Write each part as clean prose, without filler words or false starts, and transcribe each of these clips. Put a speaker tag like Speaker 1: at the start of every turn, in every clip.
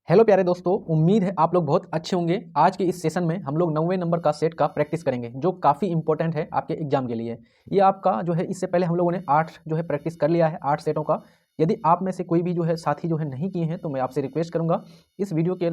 Speaker 1: Hello प्यारे दोस्तों, उम्मीद है आप लोग बहुत अच्छे होंगे। आज के इस सेशन में हम लोग 90वें नंबर का सेट का प्रैक्टिस करेंगे जो काफ़ी इंपॉर्टेंट है आपके एग्जाम के लिए। ये आपका जो है इससे पहले हम लोगों ने 8 जो है प्रैक्टिस कर लिया है 8 सेटों का। यदि आप में से कोई भी जो है साथी जो है नहीं किए हैं तो मैं आपसे रिक्वेस्ट करूंगा इस वीडियो के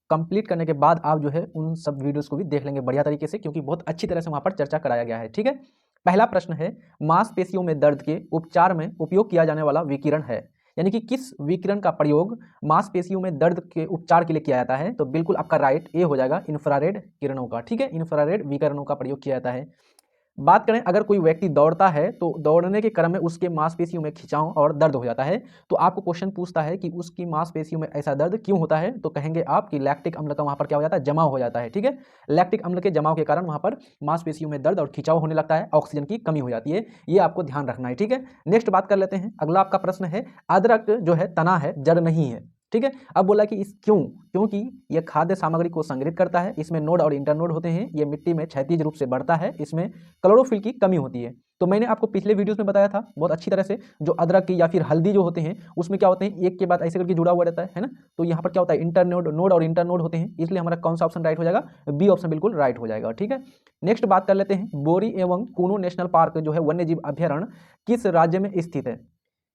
Speaker 1: कंप्लीट करने के बाद आप जो है उन सब वीडियोज़ को भी देख लेंगे बढ़िया तरीके से, क्योंकि बहुत अच्छी तरह से वहाँ पर चर्चा कराया गया है। ठीक है, पहला प्रश्न है, मांसपेशियों में दर्द के उपचार में उपयोग किया जाने वाला विकिरण है, यानी कि किस विकिरण का प्रयोग मांसपेशियों में दर्द के उपचार के लिए किया जाता है। तो बिल्कुल आपका राइट ए हो जाएगा, इंफ्रारेड किरणों का। ठीक है, इंफ्रारेड विकिरणों का प्रयोग किया जाता है। बात करें, अगर कोई व्यक्ति दौड़ता है तो दौड़ने के क्रम में उसके मांसपेशियों में खिंचाव और दर्द हो जाता है, तो आपको क्वेश्चन पूछता है कि उसकी मांसपेशियों में ऐसा दर्द क्यों होता है, तो कहेंगे आप कि लैक्टिक अम्ल का वहां पर क्या हो जाता है, जमाव हो जाता है। ठीक है, लैक्टिक अम्ल के जमाव के कारण वहां पर मांसपेशियों में दर्द और खिंचाव होने लगता है, ऑक्सीजन की कमी हो जाती है। ये आपको ध्यान रखना है। ठीक है, नेक्स्ट बात कर लेते हैं। अगला आपका प्रश्न है, अदरक जो है तना है, जड़ नहीं है। ठीक है, अब बोला कि इस क्योंकि यह खाद्य सामग्री को संग्रहित करता है, इसमें नोड और इंटरनोड होते हैं, ये मिट्टी में क्षैतिज रूप से बढ़ता है, इसमें क्लोरोफिल की कमी होती है। तो मैंने आपको पिछले वीडियोस में बताया था बहुत अच्छी तरह से, जो अदरक की या फिर हल्दी जो होते हैं उसमें क्या होते हैं, एक के बाद ऐसे करके जुड़ा हुआ रहता है ना। तो यहाँ पर क्या होता है, इंटरनोड नोड और इंटरनोड होते हैं, इसलिए हमारा कौन सा ऑप्शन राइट हो जाएगा, बी ऑप्शन बिल्कुल राइट हो जाएगा। ठीक है, नेक्स्ट बात कर लेते हैं, बोरी एवं कूनो नेशनल पार्क जो है वन्य जीव अभ्यारण्य किस राज्य में स्थित है।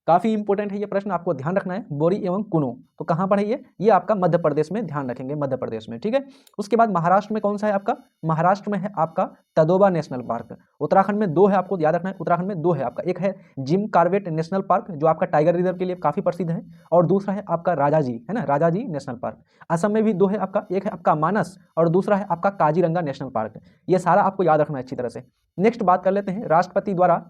Speaker 1: काफी इंपॉर्टेंट है ये प्रश्न, आपको ध्यान रखना है। बोरी एवं कुनो तो कहां पर है ये आपका मध्य प्रदेश में, ध्यान रखेंगे मध्य प्रदेश में। ठीक है, उसके बाद महाराष्ट्र में कौन सा है आपका, महाराष्ट्र में है आपका तदोबा नेशनल पार्क। उत्तराखंड में दो है, आपको याद रखना है, उत्तराखंड में दो है आपका, एक है जिम कार्बेट नेशनल पार्क जो आपका टाइगर रिजर्व के लिए काफी प्रसिद्ध है, और दूसरा है आपका राजाजी, है ना, राजाजी नेशनल पार्क। असम में भी दो है आपका, एक है आपका मानस और दूसरा है आपका काजीरंगा नेशनल पार्क। ये सारा आपको याद रखना है अच्छी तरह से। नेक्स्ट बात कर लेते हैं, राष्ट्रपति द्वारा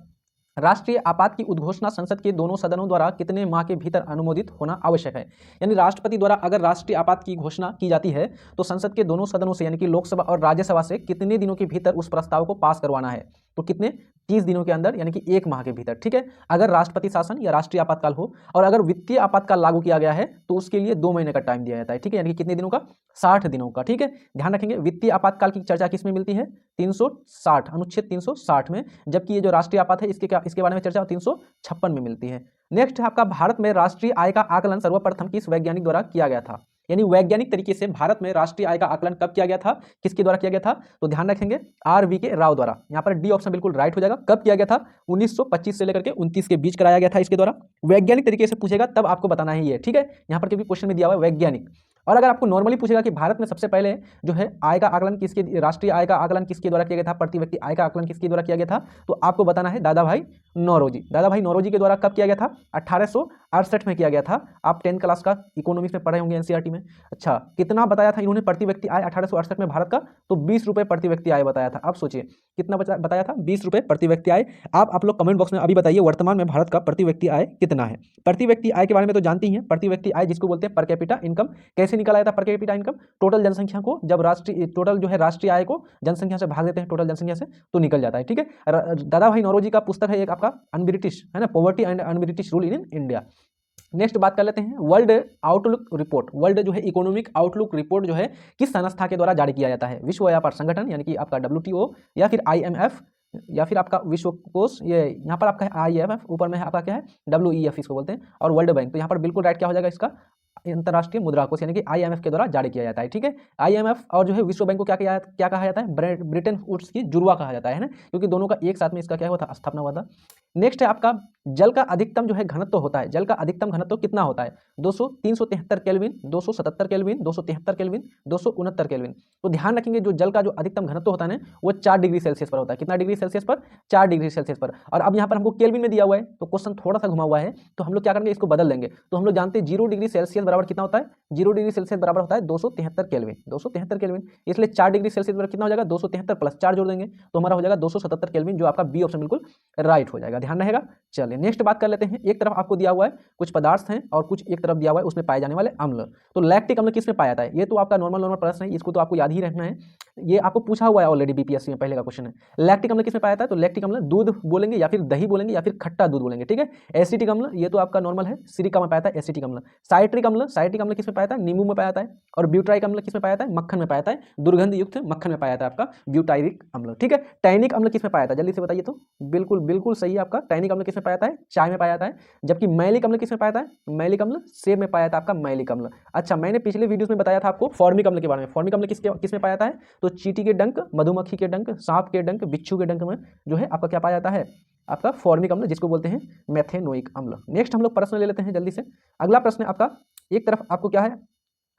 Speaker 1: राष्ट्रीय आपात की उद्घोषणा संसद के दोनों सदनों द्वारा कितने माह के भीतर अनुमोदित होना आवश्यक है। यानी राष्ट्रपति द्वारा अगर राष्ट्रीय आपात की घोषणा की जाती है तो संसद के दोनों सदनों से, यानी कि लोकसभा और राज्यसभा से कितने दिनों के भीतर उस प्रस्ताव को पास करवाना है। तो कितने, 30 दिनों के अंदर, यानी कि 1 माह के भीतर। ठीक है, अगर राष्ट्रपति शासन या राष्ट्रीय आपातकाल हो, और अगर वित्तीय आपातकाल लागू किया गया है तो उसके लिए 2 महीने का टाइम दिया जाता है। ठीक है, यानी कि कितने दिनों का, 60 दिनों का। ठीक है, ध्यान रखेंगे, वित्तीय आपातकाल की चर्चा किस में मिलती है, 360 अनुच्छेद 360 में, जबकि ये जो राष्ट्रीय आपात है इसके बारे में चर्चा 356 में मिलती है। नेक्स्ट है आपका, भारत में राष्ट्रीय आय का आकलन सर्वप्रथम किस वैज्ञानिक द्वारा किया गया था। यानी वैज्ञानिक तरीके से भारत में राष्ट्रीय आय का आकलन कब किया गया था, किसके द्वारा किया गया था, तो ध्यान रखेंगे RVK राव द्वारा। यहाँ पर डी ऑप्शन बिल्कुल राइट हो जाएगा। कब किया गया था, 1925 से लेकर के 29 के बीच कराया गया था इसके द्वारा। वैज्ञानिक तरीके से पूछेगा तब आपको बताना ही है। ठीक है, यहाँ पर भी क्वेश्चन में दिया हुआ है वैज्ञानिक। और अगर आपको नॉर्मली पूछेगा कि भारत में सबसे पहले जो है आय का आकलन किसके, राष्ट्रीय आय का आकलन किसके द्वारा किया गया था, प्रति व्यक्ति आय का आकलन किसके द्वारा किया गया था, तो आपको बताना है दादा भाई नौरोजी। दादा भाई नौरोजी के द्वारा कब किया गया था, 1868 में किया गया था। आप 10th क्लास का इकोनॉमिक्स में पढ़े होंगे एनसीईआरटी में। अच्छा, कितना बताया था इन्होंने प्रति व्यक्ति आय 1868 में भारत का, तो 20 रुपए प्रति व्यक्ति आय बताया था। अब सोचिए कितना बताया था, 20 रुपए प्रति व्यक्ति आय। आप लोग कमेंट बॉक्स में अभी बताइए वर्तमान में भारत का प्रति व्यक्ति आय कितना है। प्रति व्यक्ति आय के बारे में तो जानती हैं, प्रति व्यक्ति आय जिसको बोलते हैं पर कैपिटा इनकम। कैसे निकाला जाता है पर कैपिटा इनकम, टोटल जनसंख्या को जब टोटल जो है राष्ट्रीय आय को जनसंख्या से भाग देते हैं, टोटल जनसंख्या से, तो निकल जाता है। ठीक है, दादा भाई नौरोजी का पुस्तक है एक आपका अनब्रिटिश, है ना, poverty and un-British rule in India. Next बात कर लेते हैं, वर्ल्ड आउटलुक रिपोर्ट, वर्ल्ड जो है इकोनॉमिक आउटलुक रिपोर्ट जो है किस संस्था के द्वारा जारी किया जाता है, विश्व व्यापार संगठन यानी कि आपका WTO, या फिर IMF, या फिर आपका विश्व कोष, ये यहाँ पर आपका है IMF, ऊपर में है आपका क्या है WEF इसको बोलते हैं, और वर्ल्ड बैंक। तो यहाँ पर बिल्कुल राइट क्या हो जाएगा इसका, अंतर्राष्ट्रीय मुद्रा कोष यानी कि IMF के द्वारा जारी किया जाता है। ठीक है, IMF और जो है विश्व बैंक को क्या कहा जाता है, ब्रिटेन वुड्स की जुड़वा कहा जाता है ना, क्योंकि दोनों का एक साथ में इसका क्या हुआ था, स्थापना हुआ था। नेक्स्ट है आपका, जल का अधिकतम जो है घनत्व होता है, जल का अधिकतम घनत्व कितना होता है, 373 केल्विन, 277 केल्विन, 273 केल्विन, 269 केल्विन। तो ध्यान रखेंगे जो जल का जो अधिकतम घनत्व होता है ना, वो 4 डिग्री सेल्सियस पर होता है। कितना डिग्री सेल्सियस पर, 4 डिग्री सेल्सियस पर। और अब यहाँ पर हमको केल्विन में दिया हुआ है, तो क्वेश्चन थोड़ा सा घुमा हुआ है, तो हम लोग क्या करेंगे, इसको बदल देंगे। तो हम लोग जानते हैं 0 डिग्री सेल्सियस बराबर कितना होता है, 0 डिग्री सेल्सियस बराबर होता है 273 केल्विन, 273 केल्विन। इसलिए 4 डिग्री सेल्सियस बराबर कितना हो जाएगा, 273 प्लस 4 जोड़ देंगे तो हमारा हो जाएगा 277 केल्विन, जो आपका बी ऑप्शन बिल्कुल राइट हो जाएगा, ध्यान रहेगा। चलिए नेक्स्ट बात कर लेते हैं, एक तरफ आपको दिया हुआ है कुछ पदार्थ हैं और कुछ एक तरफ दिया हुआ है उसमें पाए जाने वाले अम्ल। तो लैक्टिक अम्ल किसमें पाया जाता है, ये तो आपका नॉर्मल प्रश्न है, इसको तो आपको याद ही रखना है, ये आपको पूछा हुआ है ऑलरेडी BPSC में, पहले का क्वेश्चन है। लैक्टिक अम्ल किसमें पाया जाता है, तो लैक्टिक अम्ल दूध बोलेंगे या फिर दही बोलेंगे या फिर खट्टा दूध बोलेंगे। ठीक है, एसिटिक अम्ल ये तो आपका नॉर्मल है, सिरिका में पाया जाता है एसिटिक अम्ल। साइट्रिक अम्ल किसमें पाया जाता है? नींबू में पाया जाता है। और ब्यूटाइक अम्ल किस में पाया जाता है? मक्खन में पाया जाता है, दुर्गंध युक्त मक्खन में पाया जाता है आपका ब्यूटाइरिक अम्ल। ठीक है, टैनिक अम्ल किस में पाया जाता है? जल्दी से बताइए तो। बिल्कुल बिल्कुल सही है आपका, टैनिक अम्ल किस में पाया जाता है? चाय में पाया जाता है। जबकि मैलिक अम्ल किस में पाया जाता है? मैलिक अम्ल सेब में पाया जाता है आपका मैलिक अम्ल। अच्छा, मैंने पिछले वीडियोस में बताया था आपको फॉर्मिक अम्ल के बारे में। फॉर्मिक अम्ल किस में पाया जाता है? तो चींटी के डंक, मधुमक्खी के डंक, सांप के डंक, बिच्छू के डंक में जो है आपका क्या पाया जाता है? आपका फॉर्मिक अम्ल, जिसको बोलते हैं मेथेनोइक अम्ल। नेक्स्ट हम लोग प्रश्न ले लेते हैं जल्दी से। अगला प्रश्न आपका, एक तरफ आपको क्या है,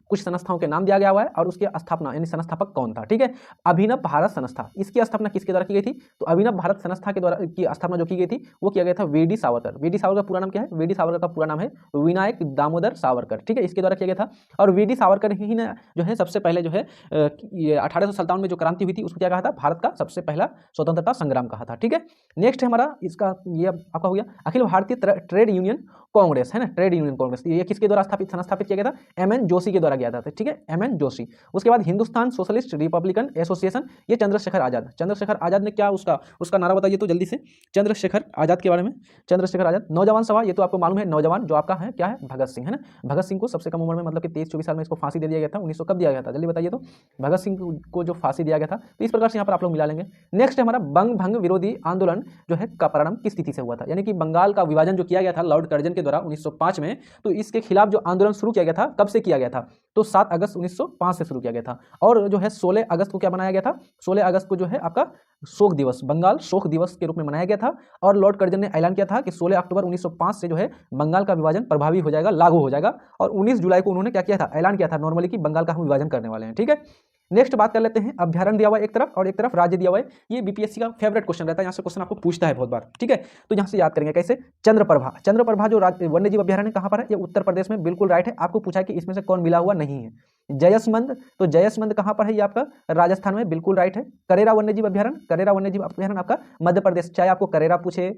Speaker 1: कुछ संस्थाओं के नाम दिया गया हुआ है और उसके स्थापना यानी संस्थापक कौन था। ठीक है, अभिनव भारत संस्था, इसकी स्थापना किसके द्वारा की गई थी? तो अभिनव भारत संस्था के द्वारा की स्थापना जो की गई थी वो किया गया था V D Savarkar. V D Savarkar का पूरा नाम क्या है? वी डी सावरकर का पूरा नाम है विनायक दामोदर सावरकर। ठीक है, इसके द्वारा किया गया था। और वी डी सावरकर ही ने जो है सबसे पहले जो है ये 1857 में जो क्रांति हुई थी उसको क्या कहा था? भारत का सबसे पहला स्वतंत्रता संग्राम कहा था। ठीक है, नेक्स्ट है हमारा इसका, ये आपका हो गया अखिल भारतीय ट्रेड यूनियन कांग्रेस, है ना, ट्रेड यूनियन कांग्रेस, ये किसके द्वारा संस्थापित किया गया था? एम एन जोशी के द्वारा किया था। ठीक है, एम एन जोशी। उसके बाद हिंदुस्तान सोशलिस्ट रिपब्लिकन एसोसिएशन, ये चंद्रशेखर आजाद। चंद्रशेखर आजाद ने क्या उसका नारा बताइए तो जल्दी से, चंद्रशेखर आजाद के बारे में। चंद्रशेखर आजाद। नौजवान सभा, ये तो आपको मालूम है, नौजवान जो आपका है क्या है? भगत सिंह, है ना। भगत सिंह को सबसे कम उम्र में मतलब कि 23-24 साल में इसको फांसी दे दिया गया था। 1900 कब दिया गया था? जल्दी बताइए तो। भगत सिंह को जो फांसी दिया गया था, तो इस प्रकार से यहाँ पर आप लोग मिला लेंगे। नेक्स्ट हमारा बंग भंग विरोधी आंदोलन जो है का प्रारंभ किस तिथि से हुआ था? यानी कि बंगाल का विभाजन जो किया गया था लॉर्ड कर्जन के द्वारा 1905 में, तो इसके खिलाफ जो आंदोलन शुरू किया गया था कब से किया गया था? तो 7 अगस्त 1905 से शुरू किया गया था। और जो है 16 अगस्त को क्या बनाया गया था? 16 अगस्त को जो है आपका शोक दिवस, बंगाल शोक दिवस के रूप में मनाया गया था। और लॉर्ड कर्जन ने ऐलान किया था कि 16 अक्टूबर 1905 से जो है बंगाल का विभाजन प्रभावी हो जाएगा, लागू हो जाएगा। और 19 जुलाई को उन्होंने क्या किया था? ऐलान किया था नॉर्मली कि बंगाल का हम विभाजन करने वाले हैं। ठीक है, नेक्स्ट बात कर लेते हैं, अभ्यारण्य दिया हुआ है एक तरफ और एक तरफ राज्य दिया हुआ है। ये बीपीएससी का फेवरेट क्वेश्चन रहता है, यहाँ से क्वेश्चन आपको पूछता है बहुत बार। ठीक है, तो यहाँ से याद करेंगे कैसे। चंद्रप्रभा, चंद्रप्रभा जो वन्य जीव अभ्यारण्य कहाँ पर है? ये उत्तर प्रदेश में, बिल्कुल राइट है। आपको पूछा है कि इसमें से कौन मिला हुआ नहीं है। जयसमंद, तो जयसमंद कहाँ पर है? ये आपका राजस्थान में, बिल्कुल राइट है। करेरा वन्य जीव अभ्यारण्य, करेरा वन्य जीव अभ्यारण्य आपका मध्य प्रदेश, चाहे आपको करेरा पूछे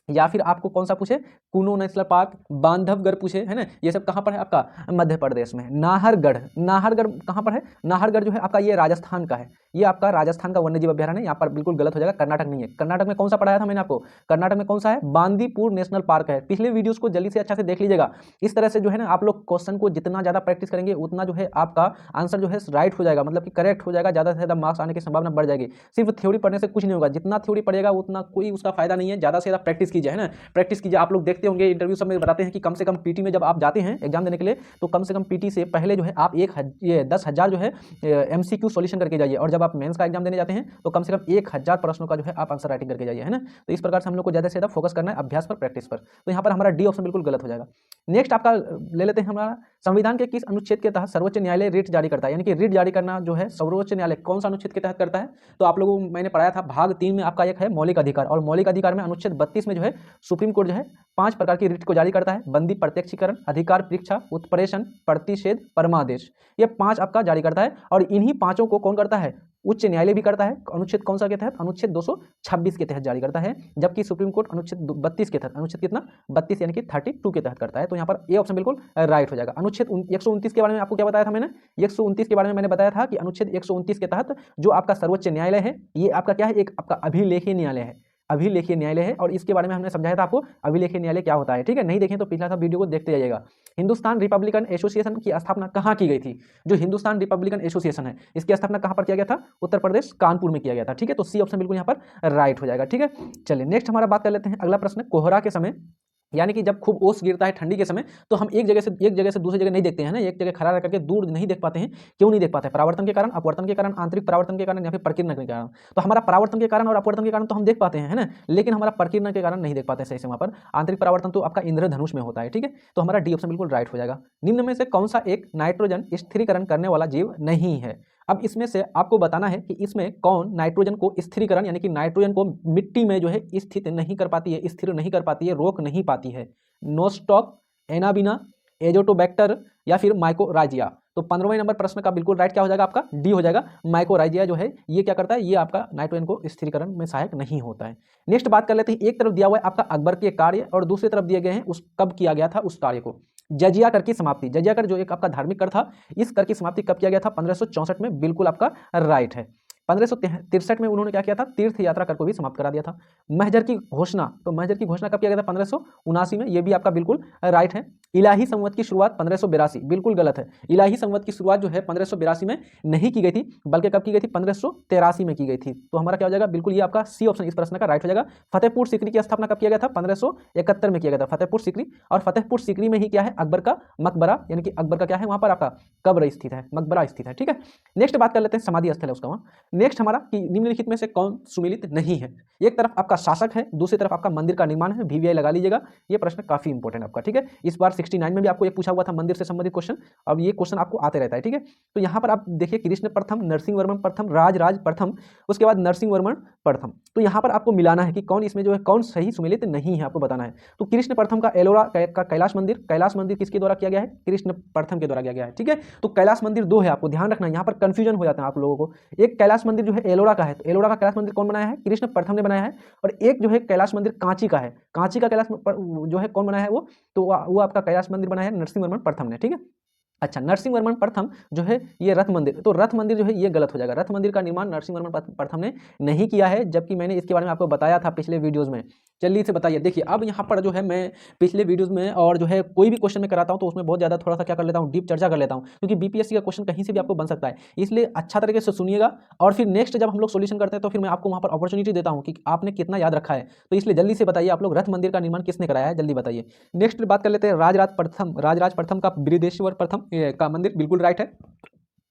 Speaker 1: या फिर आपको कौन सा पूछे, कुनो नेशनल पार्क, बांधवगढ़ पूछे, है ना, ये सब कहाँ पर है आपका? मध्य प्रदेश में। नाहरगढ़, नाहरगढ़ कहाँ पर है? नाहरगढ़ जो है आपका ये राजस्थान का है, ये आपका राजस्थान का वन्यजीव अभ्यारण्य है। यहाँ पर बिल्कुल गलत हो जाएगा, कर्नाटक नहीं है। कर्नाटक में कौन सा पढ़ाया था मैंने आपको? कर्नाटक में कौन सा है? बांदीपुर नेशनल पार्क है। पिछले वीडियोस को जल्दी से अच्छा से देख लीजिएगा। इस तरह से जो है ना आप लोग क्वेश्चन को जितना ज़्यादा प्रैक्टिस करेंगे उतना जो है आपका आंसर जो है राइट हो जाएगा, मतलब कि करेक्ट हो जाएगा, ज़्यादा से ज़्यादा मार्क्स आने की संभावना बढ़ जाएगी। सिर्फ थ्योरी पढ़ने से कुछ नहीं होगा, जितना थ्योरी पढ़ेगा उतना कोई उसका फायदा नहीं है। ज़्यादा से ज़्यादा प्रैक्टिस कीजिए, है ना, प्रैक्टिस कीजिए। आप लोग देखते होंगे इंटरव्यू सब में बताते हैं कि कम से कम पीटी में जब आप जाते हैं एग्जाम देने के लिए, तो कम से कम पीटी से पहले जो है आप 10,000 जो है एमसीक्यू सॉल्यूशन करके जाइए। और जब आप मेंस का एग्जाम देने जाते हैं तो कम से कम 1,000 प्रश्नों का जो है आप आंसर राइटिंग करके जाइए, है ना। तो इस प्रकार से हम लोग को ज़्यादा से ज़्यादा फोकस करना है अभ्यास पर, प्रैक्टिस पर। तो यहाँ पर हमारा डी ऑप्शन बिल्कुल गलत हो जाएगा। नेक्स्ट आपका ले लेते हैं हमारा, संविधान के किस अनुच्छेद के तहत सर्वोच्च न्यायालय रिट जारी करता है? यानी कि रिट जारी करना जो है सर्वोच्च न्यायालय कौन सा अनुच्छेद के तहत करता है? तो आप लोगों को मैंने पढ़ाया था भाग 3 में आपका एक है मौलिक अधिकार, और मौलिक अधिकार में अनुच्छेद 32 में जो है सुप्रीम कोर्ट जो है 5 प्रकार की रिट को जारी करता है। बंदी, प्रत्यक्षीकरण, अधिकार परीक्षा, उत्प्रेषण, प्रतिषेध, परमादेश, ये 5 आपका जारी करता है। और इन्हीं 5 को कौन करता है? उच्च न्यायालय भी करता है। अनुच्छेद कौन सा के तहत? अनुच्छेद 226 के तहत जारी करता है। जबकि सुप्रीम कोर्ट अनुच्छेद 32 के तहत, अनुच्छेद कितना? 32 यानी कि 32 के तहत करता है। तो यहाँ पर ए ऑप्शन बिल्कुल राइट हो जाएगा। अनुच्छेद 129 के बारे में आपको क्या बताया था मैंने? 129 के बारे में मैंने बताया था कि अनुच्छेद 129 के तहत जो आपका सर्वोच्च न्यायालय है, ये आपका क्या है? एक आपका अभिलेखीय न्यायालय है, अभिलेखीय न्यायालय है। और इसके बारे में हमने समझाया था आपको अभिलेखीय न्यायालय क्या होता है। ठीक है, नहीं देखें तो पिछला था वीडियो को देखते जाइएगा। हिंदुस्तान रिपब्लिकन एसोसिएशन की स्थापना कहाँ की गई थी? जो हिंदुस्तान रिपब्लिकन एसोसिएशन है इसकी स्थापना कहाँ पर किया गया था? उत्तर प्रदेश, कानपुर में किया गया था। ठीक है, तो सी ऑप्शन बिल्कुल यहाँ पर राइट हो जाएगा। ठीक है, चलिए नेक्स्ट हमारा बात कर लेते हैं। अगला प्रश्न, कोहरा के समय यानी कि जब खूब ओस गिरता है ठंडी के समय, तो हम एक जगह से दूसरी जगह नहीं देखते हैं ना, एक जगह खड़ा रह करके दूर नहीं देख पाते हैं। क्यों नहीं देख पाते? परावर्तन के कारण, अपवर्तन के कारण, आंतरिक परावर्तन के कारण, या फिर प्रकीर्णन के कारण। तो हमारा परावर्तन के कारण और अपवर्तन के कारण तो हम देख पाते हैं, है ना, लेकिन हमारा प्रकीर्णन के कारण नहीं देख पाते सही से। वहाँ पर आंतरिक परावर्तन तो आपका इंद्रधनुष में होता है। ठीक है, तो हमारा डी ऑप्शन बिल्कुल राइट हो जाएगा। निम्न में से कौन सा एक नाइट्रोजन स्थिरीकरण करने वाला जीव नहीं है? अब इसमें से आपको बताना है कि इसमें कौन नाइट्रोजन को स्थिरीकरण यानी कि नाइट्रोजन को मिट्टी में जो है स्थित नहीं कर पाती है, स्थिर नहीं कर पाती है, रोक नहीं पाती है। नोस्टॉक, एनाबिना, एजोटोबैक्टर या फिर माइकोराइजिया। तो 15वें नंबर प्रश्न का बिल्कुल राइट क्या हो जाएगा? आपका डी हो जाएगा। माइकोराइजिया जो है ये क्या करता है? ये आपका नाइट्रोजन को स्थिरीकरण में सहायक नहीं होता है। नेक्स्ट बात कर लेते हैं, एक तरफ दिया हुआ है आपका अकबर के कार्य और दूसरी तरफ दिए गए हैं उस कब किया गया था उस कार्य को। जजिया कर की समाप्ति, जजिया कर जो एक आपका धार्मिक कर था, इस कर की समाप्ति कब किया गया था? 1564 में, बिल्कुल आपका राइट है। 1563 में उन्होंने क्या किया था, तीर्थ यात्रा कर को भी समाप्त करा दिया था। महजर की घोषणा, तो महजर की घोषणा कब किया गया था, 1579 में, ये भी आपका बिल्कुल राइट है। इलाही संवत की शुरुआत 1582, बिल्कुल गलत है। इलाही संवत की शुरुआत जो है 1582 में नहीं की गई थी, बल्कि कब की गई थी, 1583 में की गई थी। तो हमारा क्या हो जाएगा, बिल्कुल ये आपका सी ऑप्शन इस प्रश्न का राइट हो जाएगा। फतेहपुर सीकरी की स्थापना कब किया गया था, 1571 में किया गया था फतेहपुर सीकरी। और फतेहपुर सीकरी में ही क्या है, अकबर का मकबरा, यानी कि अकबर का क्या है वहां पर आपका कब्र स्थित है, मकबरा स्थित है। ठीक है, नेक्स्ट बात कर लेते हैं, समाधि स्थल है उसका वहां। नेक्स्ट हमारा कि निम्नलिखित में से कौन सुमेलित नहीं है। एक तरफ आपका शासक है, दूसरी तरफ आपका मंदिर का निर्माण है, वीवीआई लगा लीजिएगा, ये प्रश्न काफी इंपॉर्टेंट आपका। ठीक है, इस बार 69 में भी आपको एक पूछा हुआ था मंदिर से संबंधित क्वेश्चन, अब ये क्वेश्चन आपको आते रहता है। ठीक है, तो यहाँ पर आप देखिए कृष्ण प्रथम, नरसिंह वर्मन प्रथम, राज प्रथम, उसके बाद नरसिंह वर्मन प्रथम। तो यहाँ पर आपको मिलाना है कि कौन इसमें जो है कौन सही सुमेलित नहीं है, आपको बताना है। तो कृष्ण प्रथम का एलोरा का कैलाश मंदिर किसके द्वारा किया गया है, कृष्ण प्रथम के द्वारा किया गया है। ठीक है, तो कैलाश मंदिर दो है, आपको ध्यान रखना है, यहाँ पर कंफ्यूजन हो जाता है आप लोगों को। एक कैलाश मंदिर जो है एलोरा का है, तो एलोरा का कैलाश मंदिर कौन बनाया है, कृष्ण प्रथम ने बनाया है। और एक जो है कैलाश मंदिर कांची का है, कांची का कैलाश जो है कौन बनाया है वो, तो वो आपका कैलाश मंदिर बनाया है नरसिंह वर्मन प्रथम ने। ठीक है, अच्छा, नरसिंह वर्मन प्रथम जो है ये रथ मंदिर, तो रथ मंदिर जो है ये गलत हो जाएगा। रथ मंदिर का निर्माण नरसिंह वर्मन प्रथम ने नहीं किया है, जबकि मैंने इसके बारे में आपको बताया था पिछले वीडियोस में। चलिए इसे बताइए, देखिए अब यहाँ पर जो है मैं पिछले वीडियोस में और जो है कोई भी क्वेश्चन में कराता हूँ तो उसमें बहुत ज़्यादा थोड़ा सा क्या कर लेता हूँ, डीप चर्चा कर लेता हूँ, क्योंकि बीपीएससी का क्वेश्चन कहीं से भी आपको बन सकता है, इसलिए अच्छा तरीके से सुनिएगा। और फिर नेक्स्ट जब हम लोग सोल्यूशन करते हैं तो फिर मैं आपको वहाँ पर अपॉर्चुनिटी देता हूँ कि आपने कितना याद रखा है। तो इसलिए जल्दी से बताइए आप लोग, रथ मंदिर का निर्माण किसने कराया है, जल्दी बताइए। नेक्स्ट बात कर लेते हैं राजराज प्रथम का बृहदेश्वर प्रथम का मंदिर, बिल्कुल राइट है।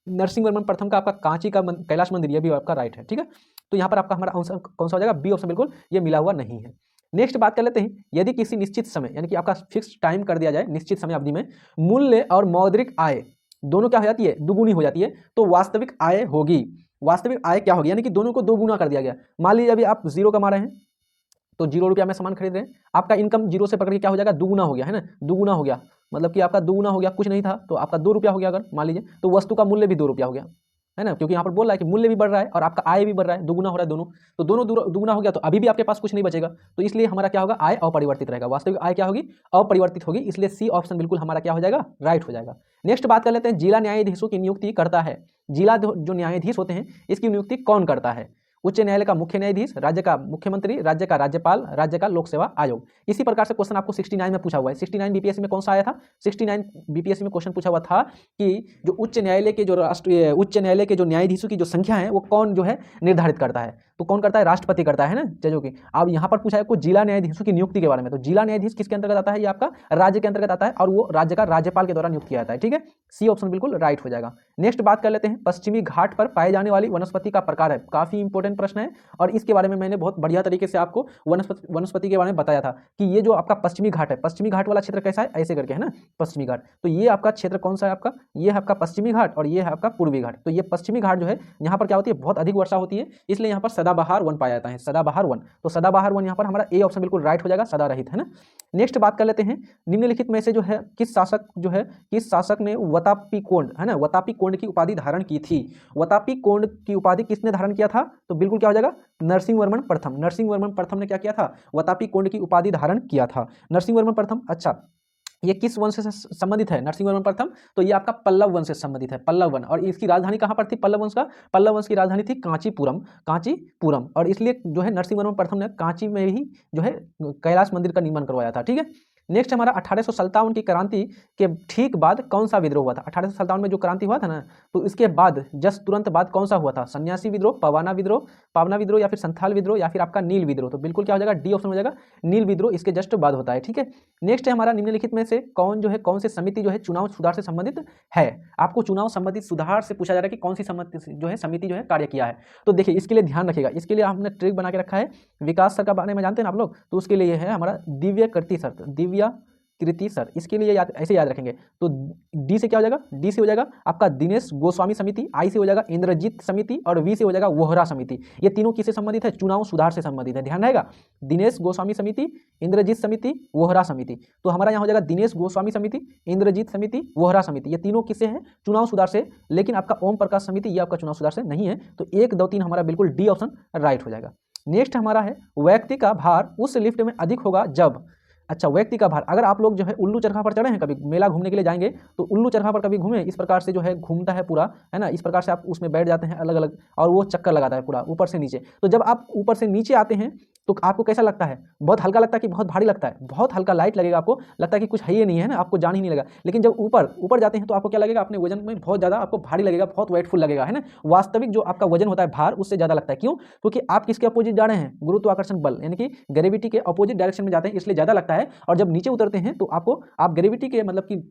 Speaker 1: नरसिंह वर्मन प्रथम का आपका कांची का कैलाश मंदिर, ये भी आपका राइट है। ठीक है, तो यहाँ पर आपका हमारा आंसर कौन सा हो जाएगा, बी ऑप्शन, बिल्कुल ये मिला हुआ नहीं है। नेक्स्ट बात कर लेते हैं, यदि किसी निश्चित समय यानी कि आपका फिक्स टाइम कर दिया जाए, निश्चित समय अवधि में मूल्य और मौद्रिक आय दोनों क्या हो जाती है, दुगुनी हो जाती है, तो वास्तविक आय होगी। वास्तविक आय क्या होगी, यानी कि दोनों को दो गुना कर दिया गया। मान लीजिए अभी आप 0 कमा रहे हैं, तो 0 रुपया में सामान खरीद रहे हैं, आपका इनकम 0 से पकड़ के क्या हो जाएगा, दुगुना हो गया है ना, दुगुना हो गया, मतलब कि आपका दुगुना हो गया, कुछ नहीं था तो आपका 2 रुपया हो गया अगर मान लीजिए, तो वस्तु का मूल्य भी 2 रुपया हो गया, है ना, क्योंकि यहाँ पर बोल रहा है कि मूल्य भी बढ़ रहा है और आपका आय भी बढ़ रहा है, दुगुना हो रहा है दोनों, तो दोनों दुगुना हो गया, तो अभी भी आपके पास कुछ नहीं बचेगा, तो इसलिए हमारा क्या होगा, आय अपरिवर्तित रहेगा। वास्तविक आय क्या होगी, अपरिवर्तित होगी, इसलिए सी ऑप्शन बिल्कुल हमारा क्या हो जाएगा, राइट हो जाएगा। नेक्स्ट बात कर लेते हैं, जिला न्यायाधीशों की नियुक्ति करता है, जिला जो न्यायाधीश होते हैं इसकी नियुक्ति कौन करता है, उच्च न्यायालय का मुख्य न्यायाधीश, राज्य का मुख्यमंत्री, राज्य का राज्यपाल, राज्य का लोक सेवा आयोग। इसी प्रकार से क्वेश्चन आपको 69 में पूछा हुआ है। 69 बीपीएससी में कौन सा आया था, 69 बीपीएससी में क्वेश्चन पूछा हुआ था कि जो उच्च न्यायालय के जो न्यायाधीशों की जो संख्या है वो कौन जो है निर्धारित करता है, तो कौन करता है, राष्ट्रपति करता है ना जजों की। अब यहाँ पर पूछा है कुछ जिला न्यायाधीशों की नियुक्ति के बारे में, तो जिला न्यायाधीश किसके अंतर्गत आता है, ये आपका राज्य के अंतर्गत आता है और वो राज्य का राज्यपाल के द्वारा नियुक्त किया जाता है। ठीक है, सी ऑप्शन बिल्कुल राइट हो जाएगा। नेक्स्ट बात कर लेते हैं, पश्चिमी घाट पर पाए जाने वाली वनस्पति का प्रकार है, काफी इंपॉर्टेंट प्रश्न है और इसके बारे में मैंने बहुत बढ़िया तरीके से आपको वनस्पति के बारे में बताया था कि ये जो आपका पश्चिमी घाट है, पश्चिमी घाट वाला क्षेत्र कैसा है, ऐसे करके है ना, पश्चिमी घाट, तो ये आपका क्षेत्र कौन सा है आपका, ये है आपका पश्चिमी घाट और ये है आपका पूर्वी घाट। तो ये पश्चिमी घाट जो है यहाँ पर क्या होती है, बहुत अधिक वर्षा होती है, इसलिए यहाँ पर सदाबहार वन पाया जाता है, सदाबहार वन, तो सदाबहार वन यहाँ पर हमारा ए ऑप्शन बिल्कुल राइट हो जाएगा, सदा रहित, है ना। नेक्स्ट बात कर लेते हैं, निम्नलिखित में से जो है किस शासक ने वतापी कोंड, है ना, वतापी कोंड की उपाधि धारण की थी। वतापी कोंड की उपाधि किसने धारण किया था, तो बिल्कुल क्या हो जाएगा, नरसिंह वर्मन प्रथम। नरसिंह वर्मन प्रथम ने क्या किया था, वतापी कोंड की उपाधि धारण किया था, नरसिंह वर्मन प्रथम। अच्छा, ये किस वंश से संबंधित है, नरसिंह वर्मन प्रथम, तो ये आपका पल्लव वंश से संबंधित है, पल्लव वन, और इसकी राजधानी कहाँ पर थी, पल्लव वंश की राजधानी थी कांचीपुरम, और इसलिए जो है नरसिंह वर्मन प्रथम ने कांची में ही जो है कैलाश मंदिर का निर्माण करवाया था। ठीक है, नेक्स्ट हमारा 1857 की क्रांति के ठीक बाद कौन सा विद्रोह हुआ था। 1857 में जो क्रांति हुआ था ना, तो इसके बाद जस्ट तुरंत बाद कौन सा हुआ था, सन्यासी विद्रोह, पावना विद्रोह या फिर संथाल विद्रोह या फिर आपका नील विद्रोह। तो बिल्कुल क्या हो जाएगा, डी ऑप्शन हो जाएगा, नील विद्रोह इसके जस्ट बाद होता है। ठीक है, नेक्स्ट है हमारा, निम्नलिखित में से कौन सी समिति जो है चुनाव सुधार से संबंधित है। आपको चुनाव संबंधित सुधार से पूछा जा रहा है कि कौन सी समिति जो है कार्य किया है। तो देखिए इसके लिए ध्यान रखिएगा, इसके लिए हमने ट्रिक बना के रखा है, विकास सर का बारे में जानते हैं आप लोग, तो उसके लिए है हमारा दिव्य कृति सर, इसके लिए ऐसे याद रखेंगे। तो डी से क्या हो जाएगा, डी से हो जाएगा आपका दिनेश गोस्वामी समिति, आई से हो जाएगा इंद्रजीत समिति और वी से हो जाएगा वोहरा समिति। ये तीनों किससे संबंधित है, चुनाव सुधार से संबंधित है, ध्यान रहेगा, दिनेश गोस्वामी समिति, इंद्रजीत समिति, वोहरा समिति। तो हमारा यहाँ हो जाएगा दिनेश गोस्वामी समिति, इंद्रजीत समिति, वोहरा समिति, ये तीनों किससे है, चुनाव सुधार से, लेकिन आपका ओम प्रकाश समिति ये आपका चुनाव सुधार से नहीं है। तो 1, 2, 3 हमारा बिल्कुल डी ऑप्शन राइट हो जाएगा। नेक्स्ट हमारा है, व्यक्ति का भार उस लिफ्ट में अधिक होगा जब अच्छा, व्यक्ति का भार, अगर आप लोग जो है उल्लू चरखा पर चढ़े हैं, कभी मेला घूमने के लिए जाएंगे तो उल्लू चरखा पर कभी घूमे, इस प्रकार से जो है घूमता है पूरा, है ना, इस प्रकार से आप उसमें बैठ जाते हैं अलग अलग, और वो चक्कर लगाता है पूरा ऊपर से नीचे। तो जब आप ऊपर से नीचे आते हैं तो आपको कैसा लगता है? बहुत हल्का लगता है कि बहुत भारी लगता है? बहुत हल्का लाइट लगेगा, आपको लगता है कि कुछ है ही नहीं है ना, आपको जान ही नहीं लगा। लेकिन जब ऊपर ऊपर जाते हैं तो आपको क्या लगेगा? अपने वजन में बहुत ज़्यादा आपको भारी लगेगा, बहुत वेटफुल लगेगा, है ना। वास्तविक जो आपका वजन होता है भार, उससे ज़्यादा लगता है। क्यों? क्योंकि आप किसके अपोजिट जा रहे हैं? गुरुत्वाकर्षण बल यानी कि ग्रेविटी के अपोजिट डायरेक्शन में जाते हैं, इसलिए ज़्यादा लगता है। और जब नीचे उतरते हैं तो आपको, आप ग्रेविटी के मतलब कि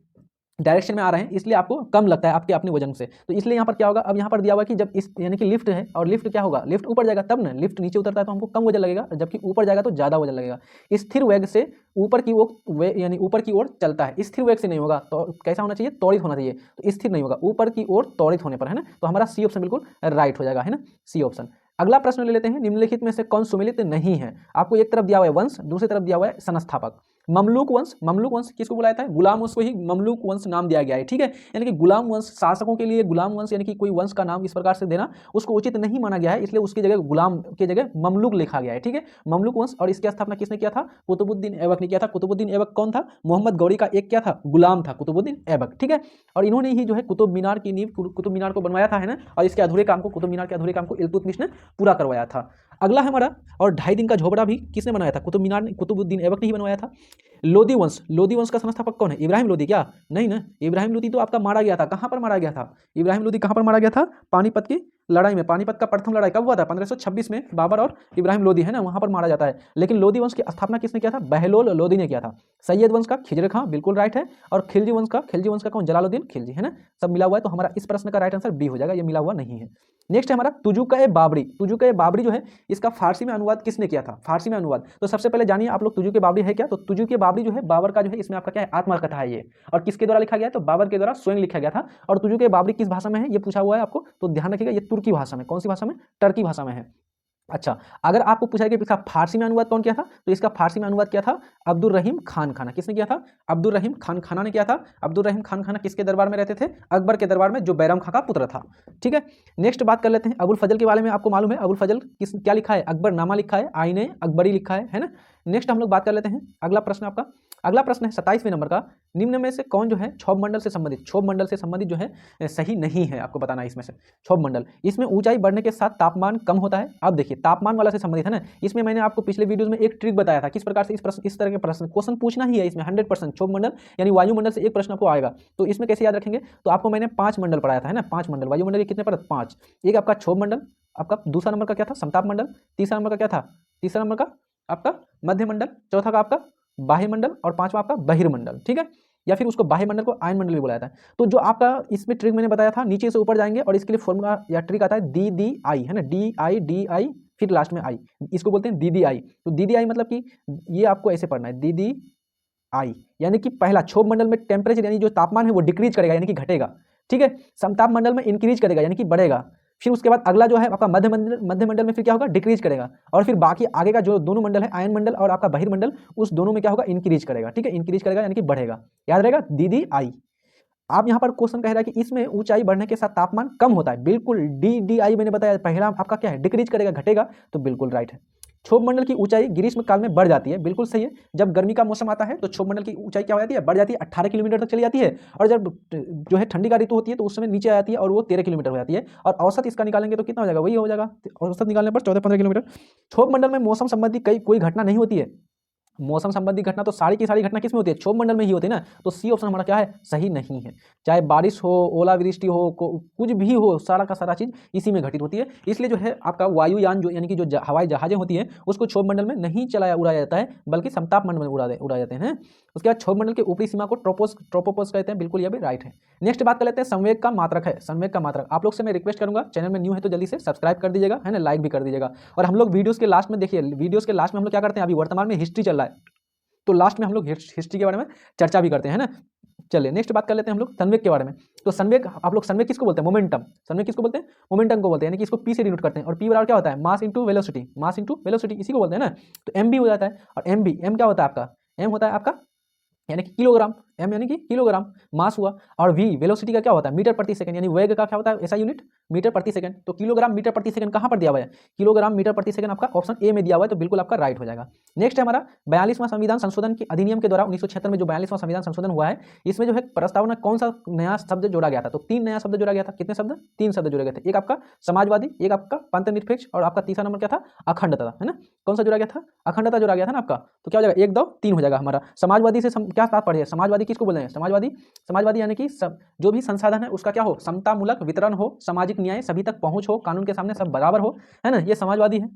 Speaker 1: डायरेक्शन में आ रहे हैं, इसलिए आपको कम लगता है आपके अपने वजन से। तो इसलिए यहाँ पर क्या होगा, अब यहाँ पर दिया हुआ है कि जब इस यानी कि लिफ्ट है, और लिफ्ट क्या होगा, लिफ्ट ऊपर जाएगा तब ना, लिफ्ट नीचे उतरता है तो हमको कम वजन लगेगा, जबकि ऊपर जाएगा तो ज़्यादा वजन लगेगा। स्थिर वेग से ऊपर की ओर, यानी ऊपर की ओर चलता है, स्थिर वेग से नहीं होगा। तो कैसा होना चाहिए? त्वरित होना चाहिए। तो स्थिर नहीं होगा, ऊपर की ओर त्वरित होने पर, है ना। तो हमारा सी ऑप्शन बिल्कुल राइट हो जाएगा, है ना, सी ऑप्शन। अगला प्रश्न ले लेते हैं, निम्नलिखित में से कौन सुमेलित नहीं है? आपको एक तरफ दिया हुआ है वंश, दूसरी तरफ दिया हुआ है संस्थापक। ममलूक वंश, ममलूक वंश किसको बुलाया था? गुलाम वंश को ही ममलूक वंश नाम दिया गया है, ठीक है। यानी कि गुलाम वंश, शासकों के लिए गुलाम वंश यानी कि कोई वंश का नाम इस प्रकार से देना उसको उचित नहीं माना गया है, इसलिए उसकी जगह गुलाम की जगह ममलूक लिखा गया है, ठीक है, ममलूक वंश। और इसकी स्थापना किसने किया था? कुतुबुद्दीन ऐबक ने किया था। कुतुबुद्दीन ऐबक कौन था? मोहम्मद गौरी का एक क्या था? गुलाम था, कुतुबुद्दीन ऐबक, ठीक है। और इन्होंने ही जो है कुतुब मीनार की नींव, कुतुब मीनार को बनवाया था, है ना। और इसके अधूरे काम को, कुतुब मीनार के अधूरे काम को इल्तुतमिश ने पूरा करवाया था। अगला है हमारा, और 2.5 दिन का झोपड़ा भी किसने बनाया था? कुतुब मीनार ने, कुतुबुद्दीन ऐबक ने ही बनवाया था। लोदी वंश, लोदी वंश का संस्थापक कौन है? इब्राहिम लोदी क्या? नहीं ना, इब्राहिम लोदी तो आपका मारा गया था। कहाँ पर मारा गया था इब्राहिम लोदी? कहाँ पर मारा गया था? पानीपत की लड़ाई में। पानीपत का प्रथम लड़ाई कब हुआ था? 1526 में बाबर और इब्राहिम लोदी, है ना, वहाँ पर मारा जाता है। लेकिन लोदी वंश की स्थापना किसने किया था? बहलोल लोदी ने किया था। सैयद वंश का खिजर खां, बिल्कुल राइट है। और खिलजी वंश का कौन? जलालुद्दीन खिलजी, है ना। सब मिला हुआ है, तो हमारा इस प्रश्न का राइट आंसर बी हो जाएगा, ये मिला हुआ नहीं है। नेक्स्ट है हमारा तुजुक-ए बाबरी। तुजुक-ए बाबरी जो है, इसका फारसी में अनुवाद किसने किया था? फारसी में अनुवाद, तो सबसे पहले जानिए आप लोग तुजुक-ए बाबरी है क्या। तो तुजुक-ए बाबरी जो है बाबर का जो है, इसमें आपका क्या है? आत्मकथा है ये। और किसके द्वारा लिखा गया है? तो बाबर के द्वारा स्वयं लिखा गया था। और तुजुक-ए बाबरी किस भाषा में है, ये पूछा हुआ है आपको, तो ध्यान रखिएगा, ये तुर्की भाषा में। कौन सी भाषा में? टर्की भाषा में है। अच्छा, अगर आपको पूछा है कि इसका फारसी में अनुवाद कौन किया था, तो इसका फारसी में अनुवाद किया था अब्दुल रहीम खान खाना। किसने किया था? अब्दुल रहीम खान खाना ने किया था। अब्दुल रहीम खान खाना किसके दरबार में रहते थे? अकबर के दरबार में, जो बैरम खां का पुत्र था, ठीक है। नेक्स्ट बात कर लेते हैं अबुल फजल के बारे में। आपको मालूम है अबुल फजल किस क्या लिखा है? अकबरनामा लिखा है, आईने अकबरी लिखा है ना। नेक्स्ट हम लोग बात कर लेते हैं, अगला प्रश्न आपका, अगला प्रश्न है 27वें नंबर का, निम्न में से कौन जो है क्षोभ मंडल से संबंधित, क्षोभ मंडल से संबंधित जो है सही नहीं है, आपको बताना है इसमें से। क्षोभ मंडल, इसमें ऊंचाई बढ़ने के साथ तापमान कम होता है। अब देखिए, तापमान वाला से संबंधित है ना। इसमें मैंने आपको पिछले वीडियोस में एक ट्रिक बताया था, किस प्रकार से इस तरह के प्रश्न क्वेश्चन पूछना ही है इसमें 100%। क्षोभ मंडल यानी वायुमंडल से एक प्रश्न आपको आएगा, तो इसमें कैसे याद रखेंगे? तो आपको मैंने 5 मंडल पढ़ाया था, है ना, 5 मंडल वायुमंडल के कितने पढ़े? 5। एक आपका क्षोभ मंडल, आपका दूसरा नंबर का क्या था? समताप मंडल, तीसरा नंबर का क्या था? तीसरा नंबर का आपका मध्य मंडल, चौथा का आपका बाह्य मंडल, और पांचवा आपका बहिर्मंडल, ठीक है। या फिर उसको बाह्य मंडल को आयन मंडल भी बुलाया था। तो जो आपका इसमें ट्रिक मैंने बताया था, नीचे से ऊपर जाएंगे और इसके लिए फॉर्मूला या ट्रिक आता है डी डी आई, है ना, डी आई फिर लास्ट में आई, इसको बोलते हैं डी डी आई। तो डी डी आई मतलब कि ये आपको ऐसे पढ़ना है, डी डी आई, यानी कि पहला क्षोभ मंडल में टेम्परेचर यानी जो तापमान है वो डिक्रीज करेगा यानी कि घटेगा, ठीक है। समताप मंडल में इंक्रीज करेगा यानी कि बढ़ेगा। फिर उसके बाद अगला जो है आपका मध्य मंडल में फिर क्या होगा? डिक्रीज करेगा। और फिर बाकी आगे का जो दोनों मंडल है, आयन मंडल और आपका बहिर्मंडल, उस दोनों में क्या होगा? इंक्रीज करेगा, ठीक है, इंक्रीज करेगा यानी कि बढ़ेगा। याद रहेगा, दीदी आई। आप यहाँ पर क्वेश्चन कह रहा है कि इसमें ऊंचाई बढ़ने के साथ तापमान कम होता है, बिल्कुल डी डी आई मैंने बताया, पहला आपका क्या है? डिक्रीज करेगा, घटेगा, तो बिल्कुल राइट है। क्षोभ मंडल की ऊंचाई ग्रीष्म काल में बढ़ जाती है, बिल्कुल सही है। जब गर्मी का मौसम आता है तो क्षोभ मंडल की ऊंचाई क्या हो जाती है? बढ़ जाती है, 18 किलोमीटर तक चली जाती है। और जब जो है ठंडी का ऋतु होती है तो उस समय नीचे आ जाती है और वो 13 किलोमीटर हो जाती है। और औसत इसका निकालेंगे तो कितना हो जाएगा? वही हो जाएगा, औसत निकालने पर 14-15 किलोमीटर। क्षोभ मंडल में मौसम संबंधी कोई घटना नहीं होती है। मौसम संबंधी घटना तो सारी की सारी घटना किस में होती है? क्षोभ मंडल में ही होती है ना। तो सी ऑप्शन हमारा क्या है? सही नहीं है। चाहे बारिश हो, ओलावृष्टि हो, कुछ भी हो, सारा का सारा चीज इसी में घटित होती है। इसलिए जो है आपका वायुयान जो यानी कि जो हवाई जहाजें होती हैं उसको क्षोभ मंडल में नहीं उड़ाया जाता है, बल्कि समताप मंडल में उड़ाए जाते हैं। उसके बाद क्षोभ मंडल के ऊपरी सीमा को ट्रोपोपॉज कहते हैं, बिल्कुल यह भी राइट है। नेक्स्ट बात कर लेते हैं संवेग का मात्रक है। संवेग का मात्रक आप लोग से मैं रिक्वेस्ट करूंगा, चैनल में न्यू है तो जल्दी से सब्सक्राइब कर दीजिएगा, है ना, लाइक भी कर दीजिएगा। और हम लोग वीडियोस के लास्ट में देखिए, वीडियोस के लास्ट में हम लोग क्या करते हैं, अभी वर्तमान में हिस्ट्री चल रहा है तो लास्ट में हम लोग हिस्ट्री के बारे में चर्चा भी करते हैं ना। चलिए नेक्स्ट बात कर लेते हैं हम लोग संवेग के बारे में। तो संवेग, आप लोग संवेग किसको बोलते हैं? मोमेंटम। संवेग किसको बोलते हैं? मोमेंटम को बोलते हैं, यानी कि इसको पी से डिनोट करते हैं। और पी बराबर क्या होता है? Mass into velocity, mass into velocity, इसी को बोलते हैं ना। तो एम भी हो जाता है। और एम क्या होता है आपका? एम होता है आपका यानी कि किलोग्राम। m यानी कि किलोग्राम मास हुआ, और v वेलोसिटी का क्या होता है मीटर प्रति सेकंड, यानी वेग का क्या होता है ऐसा यूनिट मीटर प्रति सेकंड। तो किलोग्राम मीटर प्रति सेकंड कहाँ पर दिया हुआ है, किलोग्राम मीटर प्रति सेकंड आपका ऑप्शन ए में दिया हुआ है, तो बिल्कुल आपका राइट हो जाएगा। नेक्स्ट है हमारा 42वां संविधान संशोधन के अधिनियम के द्वारा 1976 में जो 42वां संविधान संशोधन हुआ है, इसमें जो है प्रस्तावना कौन सा नया शब्द जोड़ा गया था, तो 3 नया शब्द जोड़ा गया था। कितने शब्द, 3 शब्द जोड़े गए थे, एक आपका समाजवादी, एक आपका पंथनिरपेक्ष, और आपका तीसरा नंबर क्या था, अखंडता, है ना। कौन सा जोड़ा गया था, अखंडता जोड़ा गया था ना आपका। तो क्या हो जाएगा 1 2 3 हो जाएगा हमारा। समाजवादी से क्या तात्पर्य है, समाजवादी किसको बोल रहे हैं, समाजवादी यानी कि जो भी संसाधन है उसका क्या हो, समतामूलक वितरण हो, सामाजिक न्याय, सभी तक पहुंच हो, कानून के सामने सब बराबर हो, है ना, ये समाजवादी है।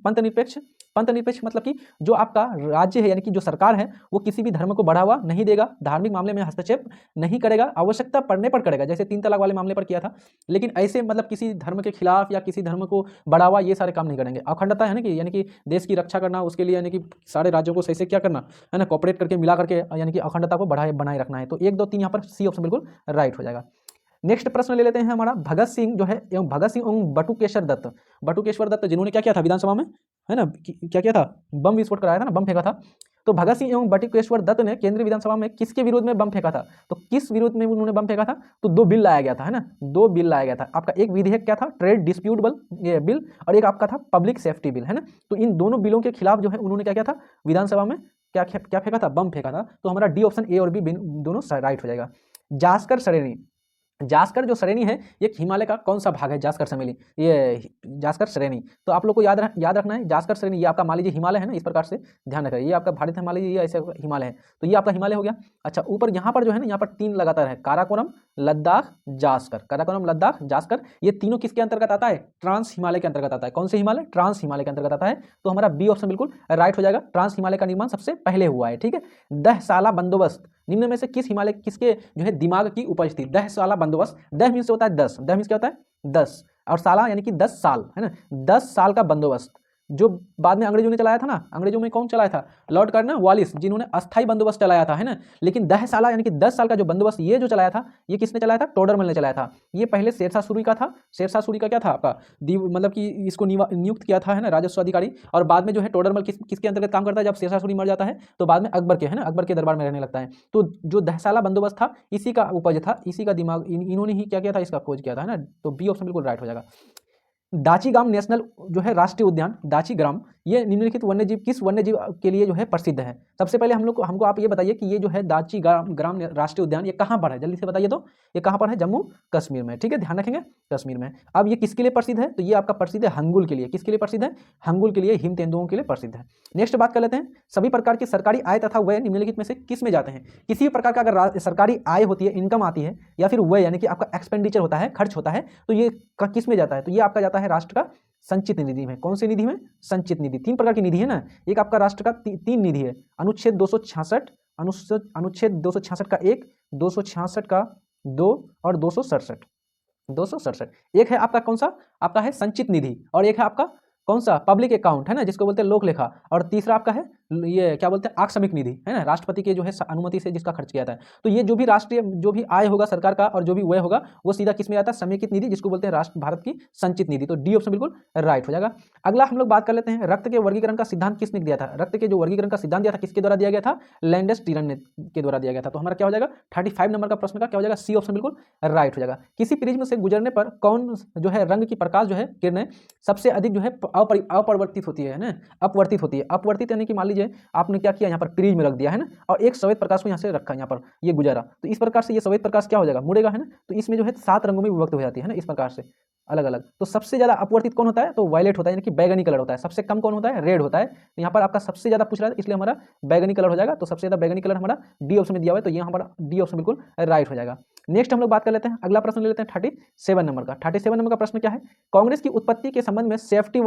Speaker 1: पंथनिरपेक्ष मतलब कि जो आपका राज्य है यानी कि जो सरकार है वो किसी भी धर्म को बढ़ावा नहीं देगा, धार्मिक मामले में हस्तक्षेप नहीं करेगा, आवश्यकता पड़ने पर करेगा, जैसे 3 तलाक वाले मामले पर किया था, लेकिन ऐसे मतलब किसी धर्म के खिलाफ या किसी धर्म को बढ़ावा ये सारे काम नहीं करेंगे। अखंडता है ना कि यानी कि देश की रक्षा करना, उसके लिए यानी कि सारे राज्यों को सही से क्या करना है ना, कोऑपरेट करके मिला करके यानी कि अखंडता को बनाए रखना है। तो 1 2 3 यहाँ पर सी ऑप्शन बिल्कुल राइट हो जाएगा। नेक्स्ट प्रश्न ले लेते हैं हमारा भगत सिंह जो है एवं भगत सिंह एवं बटुकेश्वर दत्त जिन्होंने क्या किया था विधानसभा में, है ना, क्या किया था, बम विस्फोट कराया था ना, बम फेंका था। तो भगत सिंह एवं बटुकेश्वर दत्त ने केंद्रीय विधानसभा में किसके विरोध में बम फेंका था, तो किस विरोध में उन्होंने बम फेंका था, तो 2 बिल लाया गया था, है ना, 2 बिल लाया गया था। आपका एक विधेयक क्या था, ट्रेड डिस्प्यूट बिल, और एक आपका था पब्लिक सेफ्टी बिल, है ना। तो इन दोनों बिलों के खिलाफ जो है उन्होंने क्या किया था विधानसभा में, क्या फेंका था, बम फेंका था। तो हमारा डी ऑप्शन ए और बी दोनों राइट हो जाएगा। जास्कर जो श्रेणी है ये हिमालय का कौन सा भाग है, जास्कर श्रेणी, ये जास्कर श्रेणी। तो आप लोग को याद रखना है जास्कर श्रेणी, ये आपका मान लीजिए हिमालय है ना, इस प्रकार से ध्यान रखिए, ये आपका भारत है मान लीजिए, ये ऐसे हिमालय है, तो ये आपका हिमालय हो गया। अच्छा ऊपर यहाँ पर जो है ना, यहाँ पर 3 लगातार है, काराकोरम, लद्दाख, जास्कर, ये तीनों किसके अंतर्गत आता है, ट्रांस हिमालय के अंतर्गत आता है। कौन से हिमालय, ट्रांस हिमालय के अंतर्गत आता है। तो हमारा बी ऑप्शन बिल्कुल राइट हो जाएगा, ट्रांस हिमालय का निर्माण सबसे पहले हुआ है, ठीक है। 10 साला बंदोबस्त निम्न में से किसके जो है दिमाग की उपज थी, 10 साला बंदोबस्त, 10 मीन्स होता है 10, 10 मीन्स क्या होता है 10, और साला यानी कि 10 साल, है ना, 10 साल का बंदोबस्त जो बाद में अंग्रेजों ने चलाया था ना, अंग्रेजों में कौन चलाया था, लॉर्ड कॉर्नवालिस, जिन्होंने अस्थाई बंदोबस्त चलाया था, है ना। लेकिन 10 साल यानी कि 10 साल का जो बंदोबस्त ये जो चलाया था, ये किसने चलाया था, टोडरमल ने चलाया था। ये पहले शेरशाह सूरी का था, शेरशाह सूरी का क्या था आपका मतलब कि इसको नियुक्त किया था, है ना, राजस्व अधिकारी, और बाद में जो है टोडरमल किसके अंतर्गत काम करता है, जब शेरशाह सूरी मर जाता है तो बाद में अकबर के, है ना, अकबर के दरबार में रहने लगता है। तो जो 10 साल बंदोबस्त था इसी का उपज था, इसी का दिमाग, इन्होंने ही क्या किया था, इसका खोज किया था, है ना। तो बी ऑप्शन बिल्कुल राइट हो जाएगा। दाचीग्राम नेशनल जो है राष्ट्रीय उद्यान, दाचीग्राम, ये निम्नलिखित वन्यजीव किस वन्यजीव के लिए जो है प्रसिद्ध है। सबसे पहले हमको आप ये बताइए कि ये जो है दाचीग्राम राष्ट्रीय उद्यान ये कहाँ पर है, जल्दी से बताइए। तो ये कहाँ पर है, जम्मू कश्मीर में, ठीक है, ध्यान रखेंगे, कश्मीर में। अब ये किसके लिए प्रसिद्ध है, तो ये आपका प्रसिद्ध है हंगुल के लिए। किसके लिए प्रसिद्ध है, हंगुल के लिए, हिम तेंदुओं के लिए प्रसिद्ध है। नेक्स्ट बात कर लेते हैं, सभी प्रकार की सरकारी आय तथा व्यय निम्नलिखित में से किस में जाते हैं। किसी भी प्रकार का अगर सरकारी आय होती है, इनकम आती है, या फिर व्यय यानी कि आपका एक्सपेंडिचर होता है, खर्च होता है, तो ये किस में जाता है, तो ये आपका जाता है राष्ट्र का संचित निधि में। कौन सी निधि में, संचित निधि। 3 प्रकार की निधि है ना, एक आपका राष्ट्र का 3 निधि है, अनुच्छेद 266, अनुच्छेद 266 का 1, 266 का 2 और 267। एक है आपका कौन सा, आपका है संचित निधि, और एक है आपका कौन सा, पब्लिक अकाउंट, है ना, जिसको बोलते हैं लोक लेखा, और तीसरा आपका है ये क्या बोलते हैं, आकस्मिक निधि, है ना, राष्ट्रपति के जो है अनुमति से जिसका खर्च किया जाता है। तो ये जो भी राष्ट्रीय जो भी आय होगा सरकार का और जो भी व्यय होगा वो सीधा किस में आता है, समेकित निधि, जिसको बोलते हैं राष्ट्र भारत की संचित निधि। तो डी ऑप्शन बिल्कुल राइट हो जाएगा। अगला हम लोग बात कर लेते हैं, रक्त के वर्गीकरण का सिद्धांत किसने दिया था। रक्त के जो वर्गीकरण का सिद्धांत दिया था किसके द्वारा दिया गया था, लैंडस टीरन के द्वारा दिया गया था। तो हमारा क्या हो जाएगा 35 नंबर का प्रश्न का क्या हो जाएगा, सी ऑप्शन बिल्कुल राइट हो जाएगा। किसी प्रिज्म से गुजरने पर कौन जो है रंग की प्रकाश जो है किरणें सबसे अधिक जो है अपवर्तित होती है ना, अपवर्तित होती है। अपवर्तित यानी कि मान लीजिए आपने क्या किया, यहाँ पर प्रिज्म रख दिया है ना, और एक श्वेत प्रकाश को यहाँ से रखा, यहाँ पर ये गुजारा, तो इस प्रकार से ये श्वेत प्रकाश क्या हो जाएगा, मुड़ेगा, है ना। तो इसमें जो है 7 रंगों में विभक्त हो जाती है ना, इस प्रकार से अलग अलग। तो सबसे ज्यादा अपवर्तित कौन होता है, तो वायलेट होता है, यानी कि बैगनी कलर होता है। सबसे कम कौन होता है, रेड होता है। तो यहाँ पर आपका सबसे ज्यादा पूछ रहा है, इसलिए हमारा बैगनी कलर हो जाएगा। तो सबसे ज्यादा बैगनी कलर हमारा डी ऑप्शन में दिया हुआ है, तो यहाँ पर डी ऑप्शन बिल्कुल राइट हो जाएगा। नेक्स्ट हम लोग बात कर लेते हैं, अगला प्रश्न ले लेते हैं 37 नंबर का। 37 नंबर का प्रश्न क्या है, कांग्रेस की उत्पत्ति के संबंध में सेफ्टी